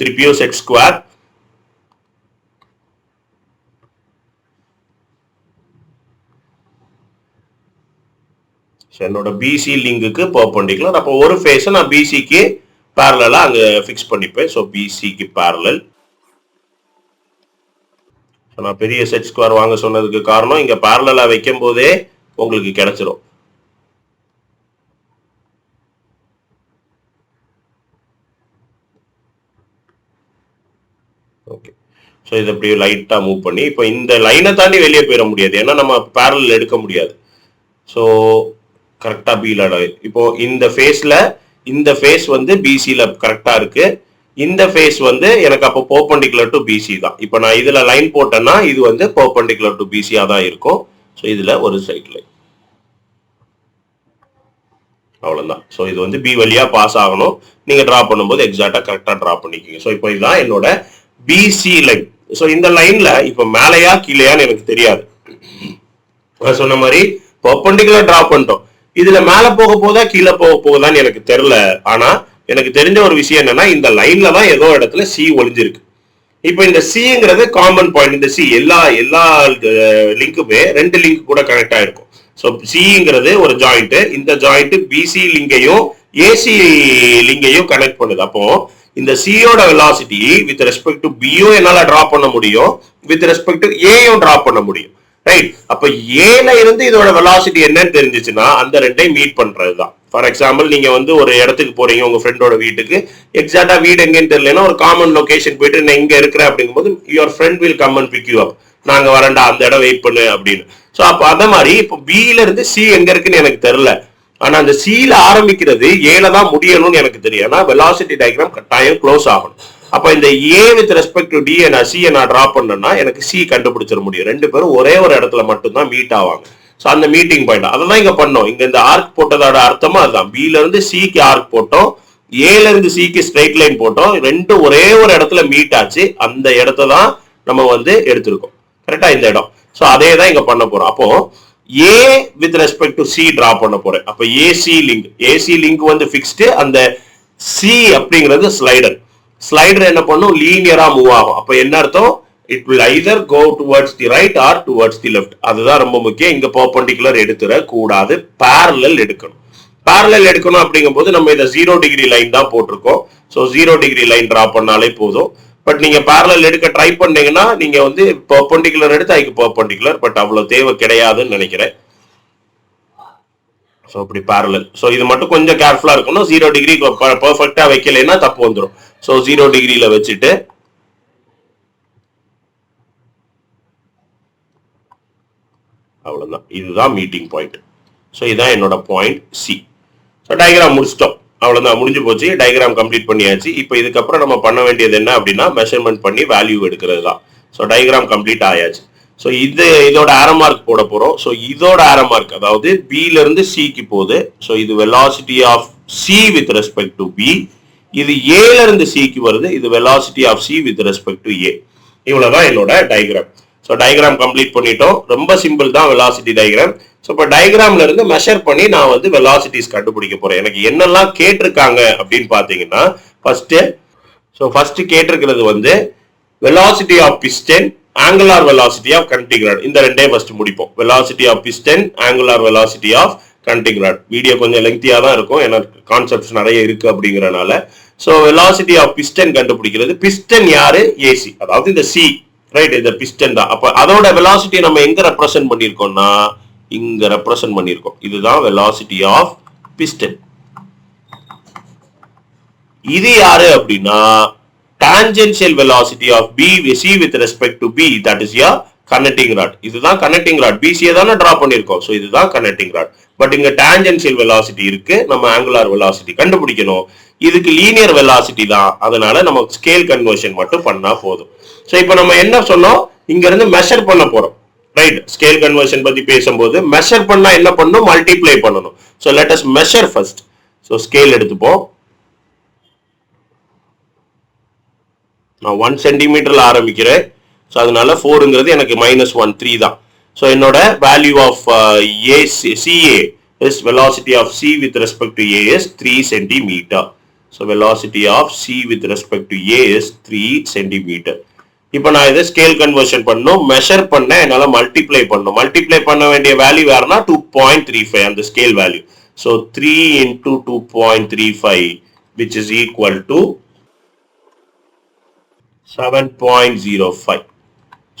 திருப்பியும் செட் ஸ்கொயர் என்னோட பிசி லிங்குக்கு பெர்பெண்டிகுலர். அப்போ ஒரு ஃபேஸ் நான் பிசிக்கு பேரலலா அங்க ஃபிக்ஸ் பண்ணிப்பேன். ஸோ பிசிக்கு பேரலல். நான் பெரிய செட் ஸ்கொயர் வாங்க சொன்னதுக்கு காரணம் இங்க பேரலலா வைக்கும் போதே உங்களுக்கு கிடைச்சிடும். ஓகே. ஸோ இதை அப்படியே லைட்டா மூவ் பண்ணி இப்போ இந்த லைனை தாண்டி வெளியே போயிட முடியாது, ஏன்னா நம்ம பேரலல் எடுக்க முடியாது. ஸோ கரெக்டா பில இப்போ இந்த ஃபேஸ்ல இந்த ஃபேஸ் வந்து பிசில கரெக்டா இருக்கு. இந்த ஃபேஸ் வந்து எனக்கு அப்போ பெர்பெண்டிகுலர் டு பிசி தான். இப்போ நான் இதுல லைன் போட்டேன்னா இது வந்து பெர்பெண்டிகுலர் டு பிசியா தான் இருக்கும். ஸோ இதுல ஒரு சைட் லைன், அவ்வளவுதான். ஸோ இது வந்து பி வழியா பாஸ் ஆகணும். நீங்க டிரா பண்ணும்போது எக்ஸாக்டா கரெக்டா டிரா பண்ணிக்கோங்க. ஸோ இப்போ இதுதான் என்னோட பிசி லைன். ஸோ இந்த லைன்ல இப்போ மேலையா கீழையான்னு எனக்கு தெரியாது. சொன்ன மாதிரி பெர்பெண்டிகுலர் டிரா பண்ணிட்டோம். இதுல மேல போக போதா கீழே போக போகுதான்னு எனக்கு தெரியல. ஆனா எனக்கு தெரிஞ்ச ஒரு விஷயம் என்னன்னா இந்த லைன்ல தான் ஏதோ இடத்துல சி ஒளிஞ்சிருக்கு. இப்போ இந்த சிங்கிறது காமன் பாயிண்ட். இந்த சி எல்லா லிங்க்குமே ரெண்டு லிங்க் கூட கனெக்ட் ஆயிருக்கும். ஸோ சிங்கிறது ஒரு ஜாயிண்ட். இந்த ஜாயிண்ட் பிசி லிங்கையும் ஏசி லிங்கையும் கனெக்ட் பண்ணுது. அப்போ இந்த சியோட வெலாசிட்டி வித் ரெஸ்பெக்ட் டு பியும் என்னால டிரா பண்ண முடியும், வித் ரெஸ்பெக்ட் டு ஏயும் டிரா பண்ண முடியும். ரைட்? அப்ப ஏல இருந்து இதோட வெலாசிட்டி என்னன்னு தெரிஞ்சிச்சுன்னா அந்த ரெண்டையும் மீட் பண்றதுதான். ஃபார் எக்ஸாம்பிள் நீங்க வந்து ஒரு இடத்துக்கு போறீங்க உங்க ஃப்ரெண்டோட வீட்டுக்கு, எக்ஸாக்டா வீடு எங்கன்னு தெரியலன்னா ஒரு காமன் லொகேஷன் போயிட்டு நான் இங்க இருக்கிறேன் அப்படிங்கும்போது your friend will come and pick you up. நாங்க வரண்டா அந்த இடம் வெயிட் பண்ணு அப்படின்னு. ஸோ அப்போ அந்த மாதிரி இப்போ பில இருந்து சி எங்க இருக்குன்னு எனக்கு தெரியல. ஆனா அந்த சில ஆரம்பிக்கிறது ஏல தான் முடியணும்னு எனக்கு தெரியும். ஏன்னா வெலாசிட்டி டயக்ராம் கட்டாயம் க்ளோஸ் ஆகணும். அப்ப இந்த A with respect to D நான் சி நான் டிரா பண்ணேன்னா எனக்கு சி கண்டுபிடிச்சிட முடியும். ரெண்டு பேரும் ஒரே ஒரு இடத்துல மட்டும்தான் மீட் ஆவாங்க. ஸோ அந்த மீட்டிங் பாயிண்ட் அதெல்லாம் இங்க பண்ணோம். இங்க இந்த ஆர்க் போட்டதோட அர்த்தமா அதுதான். பில இருந்து சிக்கு ஆர்க் போட்டோம், ஏல இருந்து சிக்கு ஸ்ட்ரைட் லைன் போட்டோம், ரெண்டு ஒரே ஒரு இடத்துல மீட் ஆச்சு. அந்த இடத்த தான் நம்ம வந்து எடுத்திருக்கோம். கரெக்டா? இந்த இடம். ஸோ அதே தான் இங்க பண்ண போறோம். அப்போ ஏ with respect to C draw பண்ண போறேன். அப்ப ஏசி லிங்க் வந்து பிக்ஸ்டு, அந்த சி அப்படிங்கிறது ஸ்லைடர். ஸ்லைடர் என்ன பண்ணும், லீனியரா மூவ் ஆகும். அப்ப என்ன அர்த்தம், it will either go towards the right or towards the left. அதுதான் ரொம்ப முக்கியம். இங்க பெர்பெண்டிகுலர் எடுத்துற கூடாது, parallel எடுக்கணும். parallel எடுக்கணும் அப்படிங்கும்போது நம்ம இத 0 டிகிரி லைன் தான் போட்டிருக்கோம். ஸோ 0 டிகிரி லைன் டிரா பண்ணாலே போதும். பட் நீங்க parallel எடுக்க ட்ரை பண்ணீங்கன்னா நீங்க வந்து பெர்பெண்டிகுலர் எடுத்து அதுக்கு பெர்பெண்டிகுலர், பட் அவ்வளவு தேவை கிடையாதுன்னு நினைக்கிறேன். ஸோ அப்படி parallel. ஸோ இது மட்டும் கொஞ்சம் கேர்ஃபுல்லா இருக்கணும். 0 டிகிரி பெர்ஃபெக்டா வைக்கலைன்னா தப்பு வந்துடும். ஸோ 0 டிகிரியில வச்சுட்டு அவ்வளவுதான். இதுதான் மீட்டிங் பாயிண்ட். ஸோ இதுதான் என்னோட பாயிண்ட் சி. ஸோ டயக்ராம் முடிச்சிட்டோம், அவ்வளவுதான், முடிஞ்சு போச்சு. டயக்ராம் கம்ப்ளீட் பண்ணியாச்சு. இப்போ இதுக்கப்புறம் நம்ம பண்ண வேண்டியது என்ன அப்படின்னா மெஷர்மெண்ட் பண்ணி வேல்யூ எடுக்கிறது தான். ஸோ டயக்ராம் கம்ப்ளீட் ஆயாச்சு. ஸோ இதோட ஆரோ மார்க் போட போறோம். ஸோ இதோட ஆரோ மார்க் அதாவது பில இருந்து சிக்கு போகுது. ஸோ இது velocity of C with respect to B. இது ஏல இருந்து சிக்கு வருது. இது velocity of C with respect to A. இவ்வளவுதான் என்னோட டயக்ராம். ஸோ டயக்ராம் கம்ப்ளீட் பண்ணிட்டோம். ரொம்ப சிம்பிள் தான் வெலாசிட்டி டயக்ராம். ஸோ இப்போ டயக்ராம்ல இருந்து மெஷர் பண்ணி நான் வந்து வெலாசிட்டிஸ் கண்டுபிடிக்க போறேன். எனக்கு என்னெல்லாம் கேட்டிருக்காங்க அப்படின்னு பாத்தீங்கன்னா ஃபர்ஸ்ட் கேட்டிருக்கிறது வந்து velocity of piston angular velocity of connecting rod. இந்த ரெண்டே ஃபர்ஸ்ட் முடிப்போம். Velocity of piston, angular velocity of connecting rod. Video கொஞ்சம் லெங்தியா தான் இருக்கும், ஏன்னா கான்செப்ட்ஸ் நிறைய இருக்கு அப்படிங்கறனால. சோ வெலாசிட்டி ஆஃப் பிஸ்டன் கண்டுபிடிக்கிறது. பிஸ்டன் யாரு? ஏசி, அதாவது இந்த சி, ரைட், இந்த பிஸ்டன் தான். அப்ப அதோட வெலாசிட்டியை நம்ம எங்க ரெப்ரசென்ட் பண்ணிருக்கோம்னா இங்க ரெப்ரசென்ட் பண்ணிருக்கோம். இதுதான் வெலாசிட்டி ஆஃப் பிஸ்டன். இது யாரு அப்படின்னா tangential velocity of BC with respect to B, that is your connecting rod. இதுதான் connecting rod. BC தான டிரா பண்ணிருக்கோம். சோ இதுதான் connecting rod. பட் இங்க tangential velocity இருக்கு, நம்ம angular velocity கண்டுபிடிக்கணும். இதுக்கு linear velocity தான், அதனால நம்ம scale conversion மட்டும் பண்ணா போதும். சோ இப்போ நம்ம என்ன சொன்னோம், இங்க இருந்து மெஷர் பண்ண போறோம், ரைட்? ஸ்கேல் கன்வர்ஷன் பத்தி பேசும்போது மெஷர் பண்ணா என்ன பண்ணணும், மல்டிப்ளை பண்ணணும். So let us measure first. So scale எடுத்துப்போம். நான் 1 சென்டிமீட்டர்ல ஆரம்பிக்கிறேன். ஸோ அதனால 4ங்கிறது எனக்கு -1 3 தான். ஸோ என்னோட value of CA is velocity of C with respect to A is 3 centimetre. So velocity of C with respect to A is 3 centimetre. இப்போ நான் இதை ஸ்கேல் கன்வர்ஷன் பண்ணணும், மெஷர் பண்ண என்னால மல்டிப்ளை பண்ணணும். மல்டிப்ளை பண்ண வேண்டிய வேல்யூ வேறனா 2.35 அந்த scale value. So 3 into 2.35 which is equal to 7.05.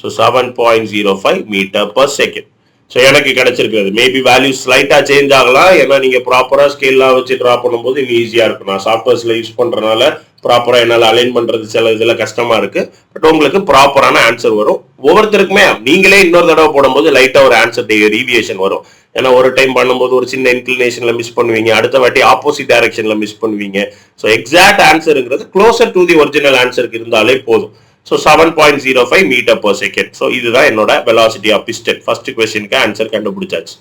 So 7.05 meter per second. So எனக்கு கிடைச்சிருக்கிறது. மேபி வேல்யூ ஸ்லைட்டா சேஞ்ச் ஆகலாம், ஏன்னா நீங்க ப்ராப்பரா ஸ்கேல்லாம் வச்சு டிரா பண்ணும்போது இன்னும் ஈஸியா இருக்கும். நான் சாஃப்ட்வேர்ஸ்ல யூஸ் பண்றதுனால ப்ராப்பரா என்னால அலைன் பண்றது சில இதுல கஷ்டமா இருக்கு. பட் உங்களுக்கு ப்ராப்பரான ஆன்சர் வரும். ஒவ்வொருத்தருக்குமே நீங்களே இன்னொரு தடவை போடும்போது லைட்டா ஒரு ஆன்சர் டீவியேஷன் வரும். ஏன்னா ஒரு டைம் பண்ணும்போது ஒரு சின்ன இன்க்ளினேஷன்ல மிஸ் பண்ணுவீங்க, அடுத்த வாட்டி ஆப்போசிட் டைரக்ஷன்ல மிஸ் பண்ணுவீங்க. ஸோ எக்ஸாக்ட் ஆன்சருங்கிறது க்ளோசர் டு தி ஒரிஜினல் ஆன்சருக்கு இருந்தாலே போதும். So 7.05 meter per second. So இதுதான் என்னோட velocity of piston. First questionக்கு ஆன்சர் கண்டுபிடிச்சாச்சு.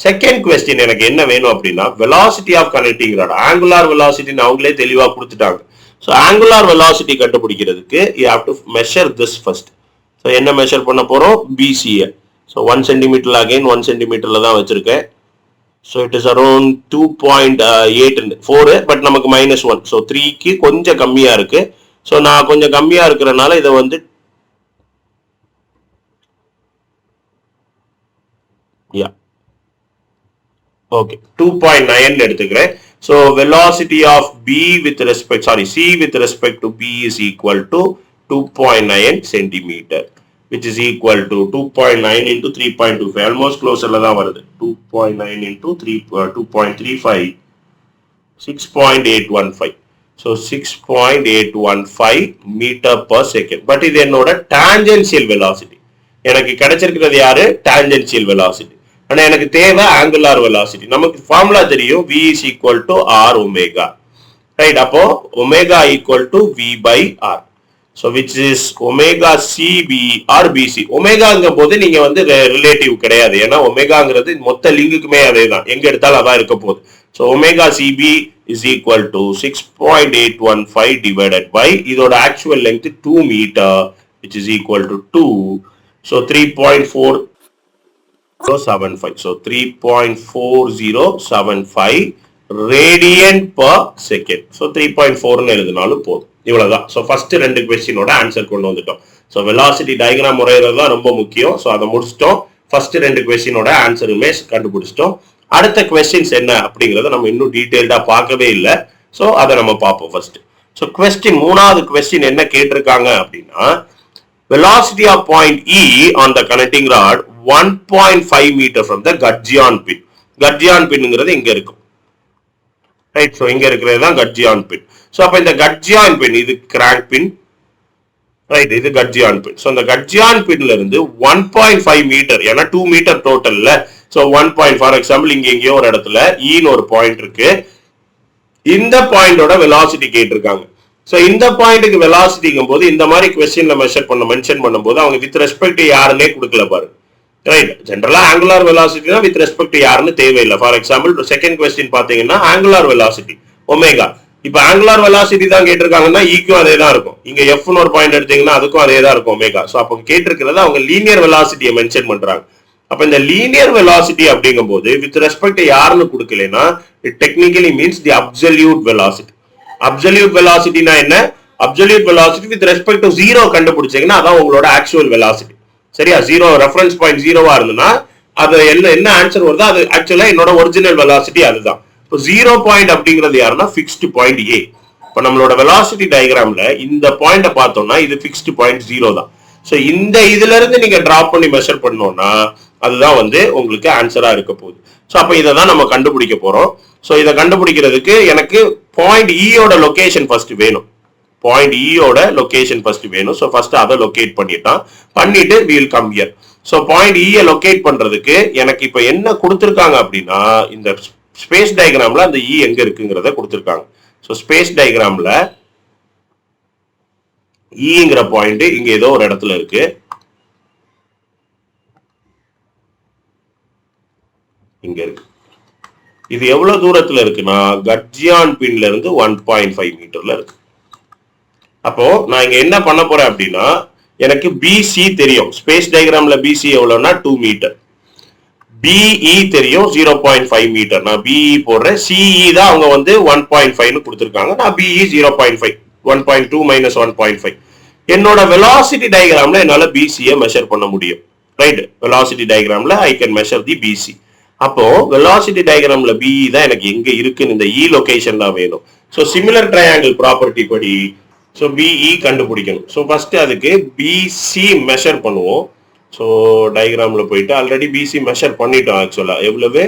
செகண்ட் கொஸ்டின் எனக்கு என்ன வேணும் அப்படின்னா velocity of connecting rod. angular velocity அவங்களே தெளிவா கொடுத்துட்டாங்க. So angular velocity கண்டுபிடிக்கிறதுக்கு you have to measure this first. So என்ன மெஷர் பண்ண போறோம், BCA. So 1 cm again 1 cm தான் வச்சிருக்கேன். So it is around 2.8 4, but நமக்கு -1. So 3க்கு கொஞ்சம் கம்மியா இருக்கு. ஸோ நான் கொஞ்சம் கம்மியா இருக்கிறனால இதை வந்து ஓகே 2.9 எடுத்துக்கிறேன். So velocity of C with respect to B is equal to 2.9 centimeter, which is equal to 2.9 into 3.25, almost closerல தான் வருது. 2.9 into 2.35, 6.815. So 6.815 meter per second. But இது என்னோட tangential velocity. எனக்கு கிடைச்சிருக்கிறது யாரு, tangential velocity. ஆனா எனக்கு தேவை angular velocity. நமக்கு ஃபார்முலா தெரியும், V is equal to R omega. Right? அப்போ omega equal to V by R. So which is omega CB or BC. ஒமேகாங்கும் போது நீங்க வந்து ரிலேட்டிவ் கிடையாது, ஏன்னா ஒமேகாங்கிறது மொத்த லிங்குக்குமே அதே தான், எங்க எடுத்தாலும் அதான் இருக்க போகுது. So omega CB is equal to 6.815 divided by இதோட actual length 2 meter, which is equal to 2. So 3.4075. So 3.4075 radian per second. So 3.4 ன்னு எழுதினாலும் போதும். இவ்வளவுதான். So first ரெண்டு क्वेश्चनோட ஆன்சர் கொண்டு வந்துட்டோம். So velocity diagram முறையிறது தான் ரொம்ப முக்கியம். So அதை முடிச்சிட்டோம். ஃபர்ஸ்ட் ரெண்டு क्वेश्चनோட ஆன்சருமே கண்டுபிடிச்சிட்டோம். அடுத்த क्वेश्चंस என்ன அப்படிங்கறத நம்ம இன்னும் டீடைலா பார்க்கவே இல்லை. சோ அதை நம்ம பார்ப்போம் ஃபர்ஸ்ட். சோ क्वेश्चन மூணாவது क्वेश्चन என்ன கேட்டிருக்காங்க அப்படின்னா, velocity of point E on the connecting rod 1.5 meter from the gudgeon pin. gudgeon pinங்கிறது இங்க இருக்கும், ரைட்? சோ இங்க இருக்கிறது தான் gudgeon pin. சோ அப்ப இந்த gudgeon pin இது crank pin, ரைட்? இது gudgeon pin. சோ இந்த gudgeon pinல இருந்து 1.5 மீட்டர், ஏன்னா 2 மீட்டர் டோட்டல்ல. சோ 1. ஃபார் எக்ஸாம்பிள் இங்க எங்கேயோ ஒரு இடத்துல ஈன்னு ஒரு பாயிண்ட் இருக்கு, இந்த பாயிண்டோட வெலாசிட்டி கேட்டிருக்காங்க. சோ இந்த பாயிண்ட்டுக்கு வெலாசிட்டிங்கும் போது இந்த மாதிரி क्वेश्चनல மென்ஷன் பண்ணும்போது அவங்க வித் ரெஸ்பெக்ட் யாருன்னே கொடுக்கல பாருங்க, ரைட்? ஜெனரலா ஆங்குலார் வெலாசிட்டினா வித் ரெஸ்பெக்ட் யாருன்னு தேவையில்லை. ஃபார் எக்ஸாம்பிள் செகண்ட் क्वेश्चन பாத்தீங்கன்னா ஆங்குலார் வெலாசிட்டி ஒமேகா. இப்ப ஆங்குலார் வெலாசிட்டி தான் கேட்டிருக்காங்கன்னா ஈக்கும் அதே தான் இருக்கும். இங்க எஃப்னு ஒரு பாயிண்ட் எடுத்தீங்கன்னா அதுக்கும் அதே தான் இருக்கும் ஒமேகா. சோ அப்ப கேட்டிருக்கிறது அவங்க லீனியர் வெலாசிட்டியை மென்ஷன் பண்றாங்க. அப்ப இந்த லீனியர் வெலாசிட்டி அப்படிங்கும் போது வித் ரெஸ்பெக்ட் யாருன்னு கொடுக்கலனா it technically means the absolute velocity. Absolute வெலாசிட்டினா என்ன, absolute velocity with respect to 0 கண்டுபிடிச்சீங்கன்னா அதான் உங்களோட ஆக்சுவல் வெலாசிட்டி. சரியா? 0 ரெஃபரன்ஸ் பாயிண்ட் 0வா இருந்ததுன்னா அது என்ன ஆன்சர் வருதோ அது ஆக்சுவலா என்னோட ஒரிஜினல் வெலாசிட்டி அதுதான். இப்போ 0 பாயிண்ட் அப்படிங்கிறது யாருன்னா ஃபிக்ஸ்டு பாயிண்ட் ஏ. இப்போ நம்மளோட வெலாசிட்டி டயக்ராம்ல இந்த பாயிண்ட பார்த்தோம்னா இது ஃபிக்ஸ்டு பாயிண்ட் 0 தான். ஸோ இந்த இதுல இருந்து நீங்க டிராப் பண்ணி மெஷர் பண்ணோம்னா அதுதான் வந்து உங்களுக்கு ஆன்சரா இருக்க போகுது. ஸோ அப்போ இதை தான் நம்ம கண்டுபிடிக்க போறோம். ஸோ இதை கண்டுபிடிக்கிறதுக்கு எனக்கு பாயிண்ட் ஈயோட லொகேஷன் ஃபர்ஸ்ட் வேணும். பாயிண்ட் ஈயோட லொகேஷன் ஃபர்ஸ்ட் வேணும். ஸோ ஃபர்ஸ்ட் அதை லொகேட் பண்ணிட்டு we'll come here. So point ஈயை லொகேட் பண்றதுக்கு எனக்கு இப்போ என்ன கொடுத்துருக்காங்க அப்படின்னா இந்த ஸ்பேஸ் டயக்ராம்ல அந்த இ எங்க இருக்குங்கிறத கொடுத்துருக்காங்க. ஸோ ஸ்பேஸ் டயக்ராம்ல ஈங்கிற பாயிண்ட் இங்க ஏதோ ஒரு இடத்துல இருக்கு. இங்க இருக்கு. இது எவ்வளவு தூரத்துல இருக்குன்னா கட்ஜியான் பின்ல இருந்து 1.5 மீட்டர்ல இருக்கு. அப்போ நான் இங்க என்ன பண்ண போறேன் அப்படின்னா எனக்கு பிசி தெரியும். ஸ்பேஸ் டயக்ராம்ல பிசி எவ்வளவுன்னா 2 மீட்டர். பிஇ தெரியும் 0.5 மீட்டர். நான் பிஇ போடுறேன். சிஇ தான் அவங்க வந்து 1.5 கொடுத்துருக்காங்க. நான் பிஇ 0.5 1.2 மைனஸ் 1.5. என்னோட வெலாசிட்டி டயக்ராம்ல என்னால பிசியை மெஷர் பண்ண முடியும். ரைட்? வெலாசிட்டி டயக்ராம்ல I can measure the BC. அப்போ வெலாசிட்டி டயக்ராம்ல பிஇ தான் எனக்கு எங்க இருக்குன்னு இந்த இ லொகேஷன் தான் வேணும். ஸோ சிமிலர் ட்ரையாங்கிள் ப்ராப்பர்ட்டி படி ஸோ பிஇ கண்டுபிடிக்கணும். ஸோ ஃபர்ஸ்ட் அதுக்கு பிசி மெஷர் பண்ணுவோம். ஸோ டயக்ராம்ல போயிட்டு ஆல்ரெடி பிசி மெஷர் பண்ணிட்டோம். ஆக்சுவலா எவ்வளவு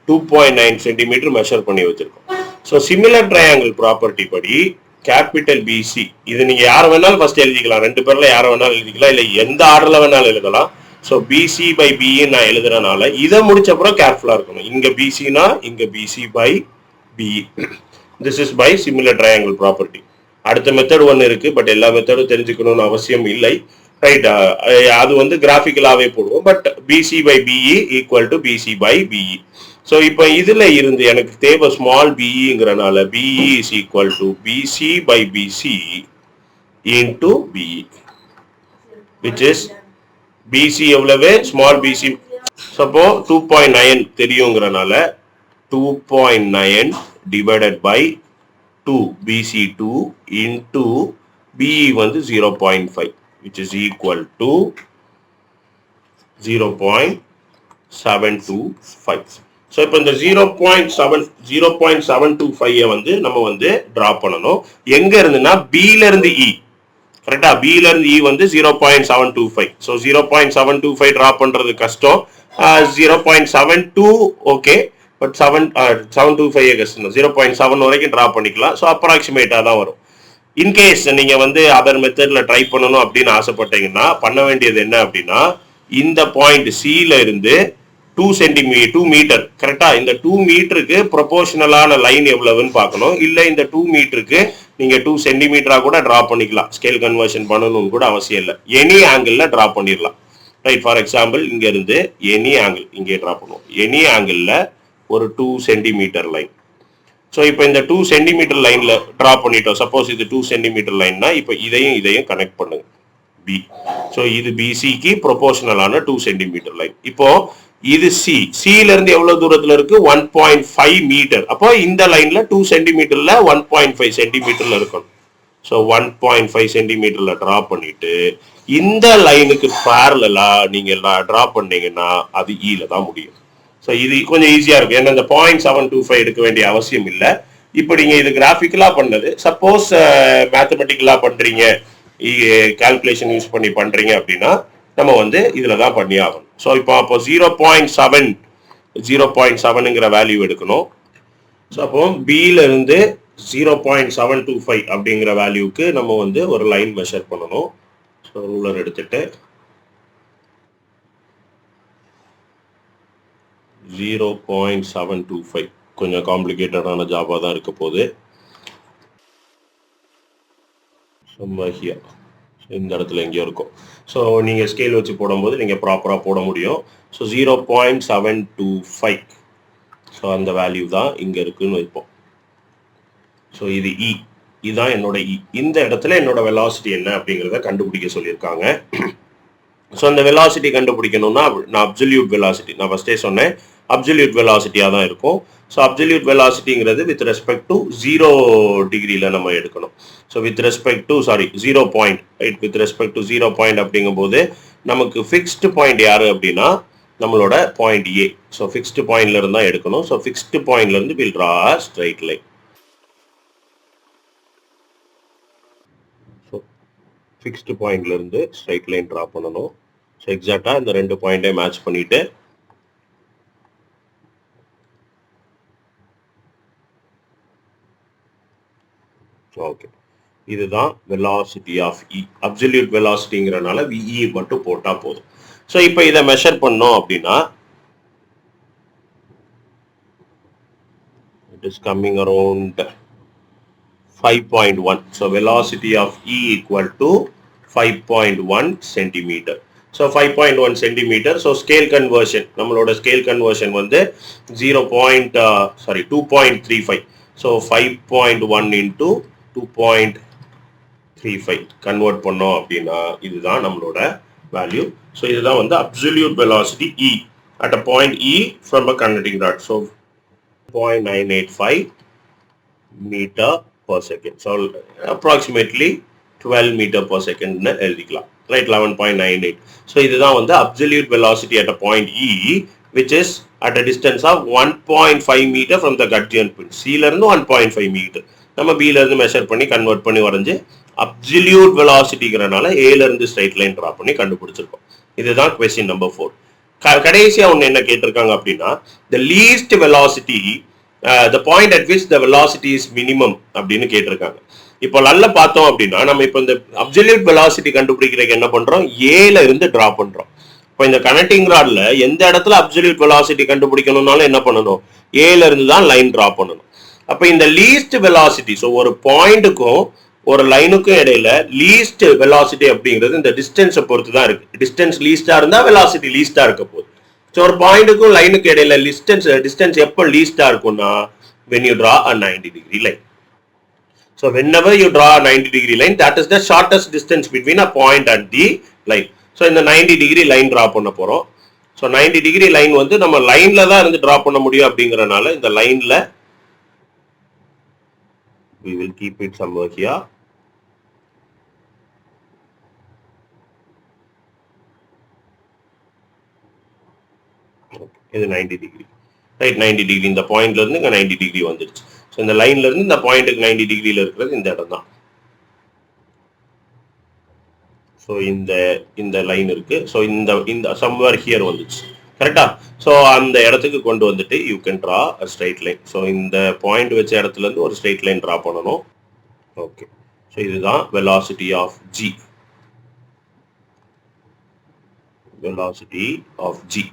2.9 சென்டிமீட்டர் மெஷர் பண்ணி வச்சிருக்கோம். ஸோ சிமிலர் ட்ரையாங்கிள் ப்ராப்பர்ட்டி படி கேபிட்டல் பிசி இது நீங்க யார வேணாலும் ஃபர்ஸ்ட் எழுதிக்கலாம். ரெண்டு பேர்ல யார வேணாலும் எழுதிக்கலாம், இல்லை எந்த ஆர்டர்ல வேணாலும் எழுதலாம். ஸோ பிசி பை பிஇ நான் எழுதுறதுனால இதை முடிச்ச அப்புறம் கேர்ஃபுல்லா இருக்கணும். இங்க பிசினா இங்க BC by BE. This is by similar triangle property. அடுத்த மெத்தட் ஒன்று இருக்கு, பட் எல்லா மெத்தடும் தெரிஞ்சுக்கணும்னு அவசியம் இல்லை. ரைட்? அது வந்து கிராஃபிக்கலாவே போடுவோம். But BC by BE equal to BC by BE. So இப்போ இதுல இருந்து எனக்கு தேவை ஸ்மால் பிஇங்கிறனால BE is equal to BC by BC into BE, which is BC எவ்வளவு ஸ்மால் பிசி. சப்போ 2.9 தெரியுங்கிறனால 2.9 divided by 2 BC2 into BE வந்து 0.5 which is equal to 0.725. So இப்போ இந்த 0.725 வந்து நம்ம வந்து டிரா பண்ணணும். எங்க இருந்துன்னா B ல இருந்து E. கரெக்டா? B ல இருந்து E வந்து 0.725. So 0.725 டிரா பண்றது கஷ்டம். 0.72 ஓகே, பட் 725 கஷ்டம். 0.7 வரைக்கும் டிரா பண்ணிக்கலாம். ஸோ அப்ராக்சிமேட்டா தான் வரும். இன்கேஸ் நீங்க வந்து அதர் மெத்தட்ல ட்ரை பண்ணணும் அப்படின்னு ஆசைப்பட்டீங்கன்னா பண்ண வேண்டியது என்ன அப்படின்னா இந்த பாயிண்ட் சில இருந்து 2 மீட்டர் கரெக்டா? இந்த 2 மீட்டருக்கு ப்ரொபோர்ஷனலான லைன் எவ்வளவுன்னு பார்க்கணும். இல்ல இந்த 2 மீட்டருக்கு நீங்க 2 சென்டிமீட்டரா கூட டிரா பண்ணிக்கலாம். ஸ்கேல் கன்வர்ஷன் பண்ணணும்னு கூட அவசியம் இல்லை. எனி ஆங்கிள் டிரா பண்ணிடலாம். ரைட்? ஃபார் எக்ஸாம்பிள் இங்க இருந்து எனி ஆங்கிள் இங்கே டிரா பண்ணுவோம். எனி ஆங்கிள் ஒரு 2 சென்டிமீட்டர் லைன். ஸோ இப்போ இந்த 2 சென்டிமீட்டர் லைன்ல டிரா பண்ணிட்டோம். சப்போஸ் இது 2 சென்டிமீட்டர் லைன்னா இப்போ இதையும் கனெக்ட் பண்ணுங்க பி. ஸோ இது பிசிக்கு ப்ரொபோர்ஷனலான 2 சென்டிமீட்டர் லைன். இப்போ இது சில இருந்து எவ்வளவு தூரத்துல இருக்கு 1.5 மீட்டர். அப்போ இந்த லைன்ல 2 சென்டிமீட்டர்ல 1.5 சென்டிமீட்டர்ல இருக்கணும். ஸோ 1.5 சென்டிமீட்டர்ல டிரா பண்ணிட்டு இந்த லைனுக்கு பேரலா நீங்க டிரா பண்ணீங்கன்னா அது ஈல தான் முடியும். ஸோ இது கொஞ்சம் ஈஸியா இருக்கும். ஏன்னா இந்த 0.725 எடுக்க வேண்டிய அவசியம் இல்லை. இப்போ நீங்க இது கிராஃபிக்கலா பண்ணது. சப்போஸ் மேத்தமெட்டிக்கலா பண்றீங்க, கால்குலேஷன் யூஸ் பண்ணி பண்றீங்க அப்படின்னா நம்ம வந்து இதுல தான் பண்ணி ஆகணும். ஸோ அப்போ 0.7ங்கிற வேல்யூ எடுக்கணும். ஸோ அப்போ பில இருந்து 0.725 அப்படிங்கிற வேல்யூக்கு நம்ம வந்து ஒரு லைன் மெஷர் பண்ணணும். ஸோ ரூலர் எடுத்துட்டு 0.725 கொஞ்சம் காம்ப்ளிகேட்டடான ஜாபா தான் இருக்க போகுது. இந்த இடத்துல எங்கேயோ இருக்கும். ஸோ நீங்கள் ஸ்கேல் வச்சு போடும்போது நீங்கள் ப்ராப்பராக போட முடியும். ஸோ 0.725 ஸோ அந்த வேல்யூ தான் இங்கே இருக்குன்னு வைப்போம். ஸோ இது இ, இதுதான் என்னோட இ. இந்த இடத்துல என்னோட வெலாசிட்டி என்ன அப்படிங்கிறத கண்டுபிடிக்க சொல்லியிருக்காங்க. ஸோ அந்த வெலாசிட்டி கண்டுபிடிக்கணும்னா நான் அப்சல்யூட் வெலாசிட்டி நான் ஃபர்ஸ்டே சொன்னேன் அப்சல்யூட் வெலாசிட்டியாக தான் இருக்கும். ஸோ அப்சல்யூட் வெலாசிட்டிங்கிறது வித் ரெஸ்பெக்ட் டு 0 டிகிரியில் நம்ம எடுக்கணும். So with respect to 0 point right, with respect to 0 point அப்படிங்கும் போது நமக்கு ஃபிக்ஸ்டு பாயிண்ட் யாரு அப்படின்னா நம்மளோட பாயிண்ட் ஏ. ஸோ ஃபிக்ஸ்டு பாயிண்ட்ல இருந்தா எடுக்கணும். ஸோ ஃபிக்ஸ்டு பாயிண்ட்ல இருந்து will draw straight line. So fixed பாயிண்ட்ல இருந்து ஸ்ட்ரைட் லைன் டிரா பண்ணணும். ஸோ எக்ஸாக்டா இந்த ரெண்டு பாயிண்டை மேட்ச் பண்ணிட்டு ஓகே, இதுதான் வெலாசிட்டி ஆஃப் இ. அப்சல்யூட் வெலாசிட்டிங்கிறனால விஇ மட்டும் போட்டா போதும். ஸோ இப்போ இதை மெஷர் பண்ணோம் அப்படின்னா it is coming around 5.1. So velocity of E equal to 5.1 centimetre. So 5.1 centimetre. So scale conversion, நம்மளோட ஸ்கேல் கன்வர்ஷன் வந்து 2.35. ஸோ 5.1 இன்டூ 2.35 கன்வெர்ட் பண்ணோம் அப்படின்னா இதுதான் நம்மளோட வேல்யூ. ஸோ இதுதான் வந்து absolute velocity E at a point E from a conducting rod. So 0.985 metre per second. So approximately 12 metre per செகண்ட்னு எழுதிக்கலாம். ரைட், 11.98. ஸோ இதுதான் வந்து absolute velocity at a point E which is at a distance of 1.5 meter from the Gaussian point. C ல இருந்து 1.5 metre நம்ம B ல இருந்து measure பண்ணி கன்வெர்ட் பண்ணி வரைஞ்சு அப்சல்யூட் வெலாசிட்டிங்கிறனால A ல இருந்து ஸ்ட்ரைட் லைன் டிரா பண்ணி கண்டுபிடிச்சிருக்கோம். இதுதான் क्वेश्चन நம்பர் 4. கடைசியா ஒன்று என்ன கேட்டிருக்காங்க அப்படின்னா the least velocity the point at which the velocity is minimum அப்படின்னு கேட்டிருக்காங்க. இப்போ நல்லா பார்த்தோம் அப்படின்னா நம்ம இப்போ இந்த அப்சல்யூட் வெலாசிட்டி கண்டுபிடிக்கிறதுக்கு என்ன பண்றோம், A ல இருந்து டிரா பண்றோம். இப்போ இந்த கனெக்டிங் ராட்ல எந்த இடத்துல அப்சல்யூட் வெலாசிட்டி கண்டுபிடிக்கணும்னாலும் என்ன பண்ணணும், ஏல இருந்து தான் லைன் டிரா பண்ணணும். அப்ப இந்த லீஸ்ட் வெலாசிட்டி, ஸோ ஒரு பாயிண்ட்டுக்கும் ஒரு லைனுக்கும் இடையில லீஸ்ட் வெலாசிட்டி அப்படிங்கிறது இந்த டிஸ்டன்ஸை பொறுத்து தான் இருக்கு. டிஸ்டன்ஸ் லீஸ்டா இருந்தா வெலாசிட்டி லீஸ்டா இருக்க போகுது. ஸோ ஒரு பாயிண்ட்டுக்கும் லைனுக்கு இடையில டிஸ்டன்ஸ் எப்போ லீஸ்டா இருக்கும்னா when you draw a 90-degree line. So whenever you draw a 90-degree line, that is the shortest distance between a point and the line. So இந்த 90-degree லைன் டிரா பண்ண போறோம். ஸோ 90-degree லைன் வந்து நம்ம லைன்ல தான் இருந்து draw பண்ண முடியும் அப்படிங்கறனால இந்த லைன்ல we will keep it somewhere here. இது 90-degree. ரைட், 90-degree இந்த பாயிண்ட்ல இருந்து இங்க 90-degree வந்துருச்சு. ஸோ இந்த லைன்ல இருந்து இந்த பாயிண்ட்டுக்கு 90-degreeல இருக்கிறது இந்த இடம் தான். ஸோ இந்த லைன் இருக்கு. ஸோ இந்த சம்வேர் ஹியர் வந்துச்சு, கரெக்டா? ஸோ அந்த இடத்துக்கு கொண்டு வந்துட்டு you can draw a straight line. So இந்த பாயிண்ட் வச்ச இடத்துல இருந்து ஒரு ஸ்ட்ரைட் லைன் ட்ரா பண்ணணும். ஓகே, ஸோ இதுதான் velocity of G. Velocity of G.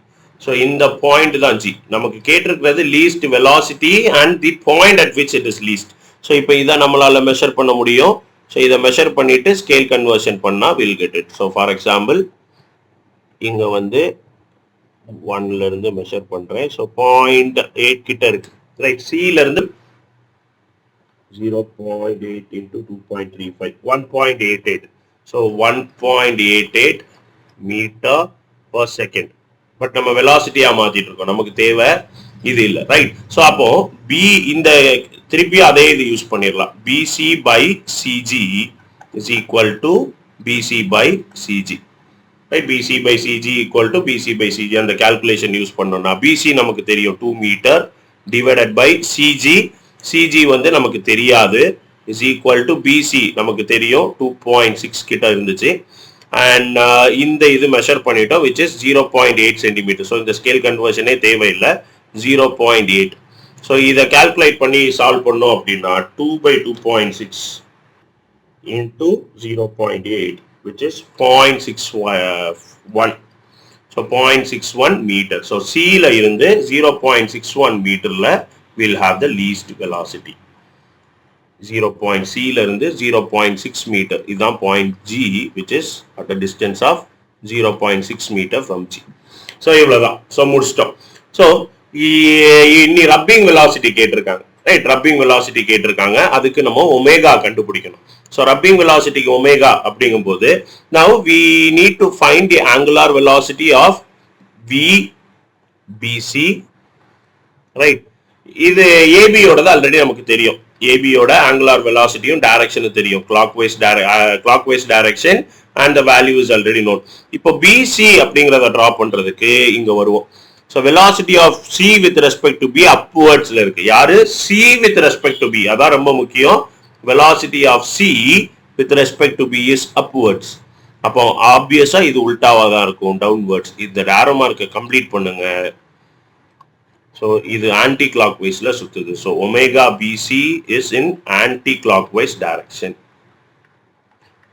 So இந்த பாயிண்ட் தான் ஜி. நமக்கு கேட்டிருக்கிறது least velocity and the point at which it is least. So இப்போ இதை நம்மளால மெஷர் பண்ண முடியும். ஸோ இதை மெஷர் பண்ணிட்டு ஸ்கேல் கன்வர்ஷன் பண்ணா we'll get it. So for example இங்க வந்து 1ல இருந்து மெஷர் பண்றேன். ஸோ 0.8 கிட்ட இருக்கு. ரைட், சில இருந்து 0.8 into 2.35 1.88. So 1.88 metre per second. But நம்ம வெலாசிட்டியா மாத்திட்டு இருக்கோம், நமக்கு தேவை இது இல்லை. ரைட், ஸோ அப்போ பி இந்த திருப்பி அதே இது யூஸ் பண்ணிடலாம். BC by CG is equal to BC by CG. Right, BC by CG equal to BC by CG. அந்த கால்குலேஷன் யூஸ் பண்ணோம்னா பிசி நமக்கு தெரியும் 2 metre divided by CG. CG வந்து நமக்கு தெரியாது, இஸ் ஈக்குவல் டு பிசி நமக்கு தெரியும் 2.6 கிட்ட இருந்துச்சு. அண்ட் இந்த இது மெஷர் பண்ணிட்டோம் விச் இஸ் 0.8 சென்டிமீட்டர். ஸோ இந்த ஸ்கேல் கன்வர்ஷனே தேவையில்லை, 0.8. ஸோ இதை கால்குலேட் பண்ணி சால்வ் பண்ணோம் அப்படின்னா 2/2.6 into 0.8 which is 0.61. So 0.61 metre. So சில இருந்து 0.61 மீட்டர்ல will have the least velocity. 0.C ல இருந்து 0.6 மீட்டர் இதுதான் point G which is at a distance of 0.6 metre from G. So இவ்வளவுதான். ஸோ முடிச்சிட்டோம். ஸோ இனி ரப்பிங் வெலாசிட்டி கேட்டிருக்காங்க. ரைட், ரப்பிங் வெலாசிட்டி கேட்டிருக்காங்க. அதுக்கு நம்ம ஒமேகா கண்டுபிடிக்கணும். ஸோ ரப்பிங் வெலாசிட்டிக்கு ஒமேகா அப்படிங்கும் போது now we need to find the angular velocity of VBC. Right, இது ஏபியோடது ஆல்ரெடி நமக்கு தெரியும். ஏபியோட ஆங்குலார் வெலாசிட்டியும் டைரக்ஷனும் தெரியும், clockwise direction and the value is already known. இப்போ BC அப்படிங்கறத டிரா பண்றதுக்கு இங்க வருவோம். So velocity of C with respect to B upwardsல இருக்கு. யாரு? C with respect to B. அதான் ரொம்ப முக்கியம். Velocity of C with respect to B is upwards. அப்போ ஆப்வியஸா இது உல்டாவா தான் இருக்கும், downwards. இந்த arrow mark கம்ப்ளீட் பண்ணுங்க. So இது ஆன்டி கிளாக்வைஸ்ல சுத்துது. So omega BC is in anti-clockwise direction.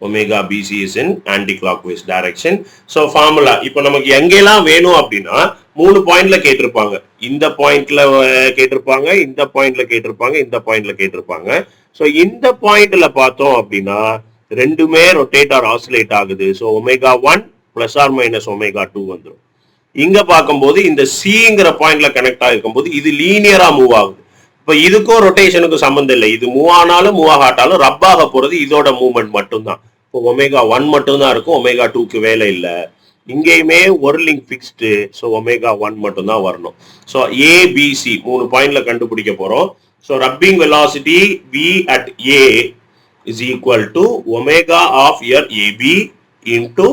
Omega BC is in anti-clockwise direction. So formula இப்போ நமக்கு எங்கெல்லாம் வேணும் அப்படின்னா 3 பாயிண்ட்ல கேட்டிருப்பாங்க. இந்த பாயிண்ட்ல கேட்டிருப்பாங்க, இந்த பாயிண்ட்ல கேட்டிருப்பாங்க, இந்த பாயிண்ட்ல கேட்டிருப்பாங்க. ஸோ இந்த பாயிண்ட்ல பார்த்தோம் அப்படின்னா ரெண்டுமே ரொட்டேட் ஆர் ஆசிலேட் ஆகுது. So omega 1 plus or minus omega 2 வந்துடும். இங்க பார்க்கும்போது இந்த சிங்கிற பாயிண்ட்ல கனெக்ட் ஆகிருக்கும் போது இது லீனியரா மூவ் ஆகுது. இப்போ இதுக்கும் ரொட்டேஷனுக்கும் சம்பந்தம் இல்லை. இது மூவ் ஆனாலும் மூவ் ஆகாட்டாலும் ரப்பாக போறது இதோட மூவ்மெண்ட் மட்டும்தான். இப்போ ஒமேகா 1 மட்டும்தான் இருக்கும், ஒமேகா 2க்கு வேலை இல்லை. இங்கேயுமே ஒரு லிங்க் ஃபிக்ஸ்டு. ஸோ ஒமேகா 1 மட்டும்தான் வரணும். ஸோ ஏபிசி 3 பாயிண்ட்ல கண்டுபிடிக்க போறோம். So rubbing velocity V at A is equal to omega of your AB into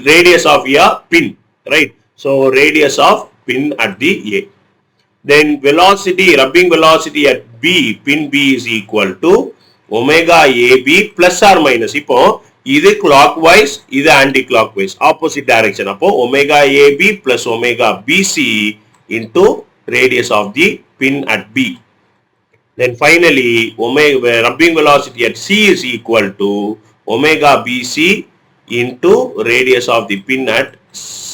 radius of your pin, right? So radius of pin at the A. Then velocity, rubbing velocity at B, pin B is equal to omega AB plus or minus. இப்போ இது clockwise, இது anti-clockwise, opposite direction. அப்போ omega AB plus omega BC into radius of the pin at B. Then finally, rubbing velocity at C is equal to omega BC into radius of the pin at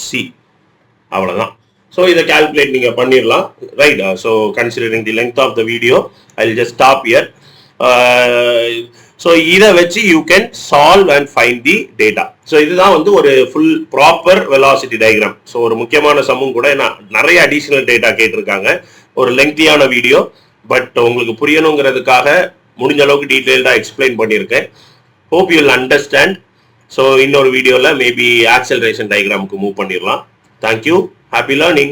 C. அவ்வளவுதான். So இதை calculate நீங்க பண்ணிடலாம், right? So considering the length of the video, I'll just stop here. So இதை வச்சு you can solve and find the data. So இதுதான் வந்து ஒரு full proper velocity diagram. So ஒரு முக்கியமான சம்மும் கூட நிறைய additional data கேட்டிருக்காங்க. ஒரு lengthyயான வீடியோ, பட் உங்களுக்கு புரியணுங்கிறதுக்காக முடிஞ்ச அளவுக்கு டீடைல்டா எக்ஸ்பிளைன் பண்ணியிருக்கேன். Hope you'll understand. So இன்னொரு வீடியோல மேபி ஆக்சலரேஷன் டயக்ராமுக்கு மூவ் பண்ணிடலாம். Thank you. Happy learning.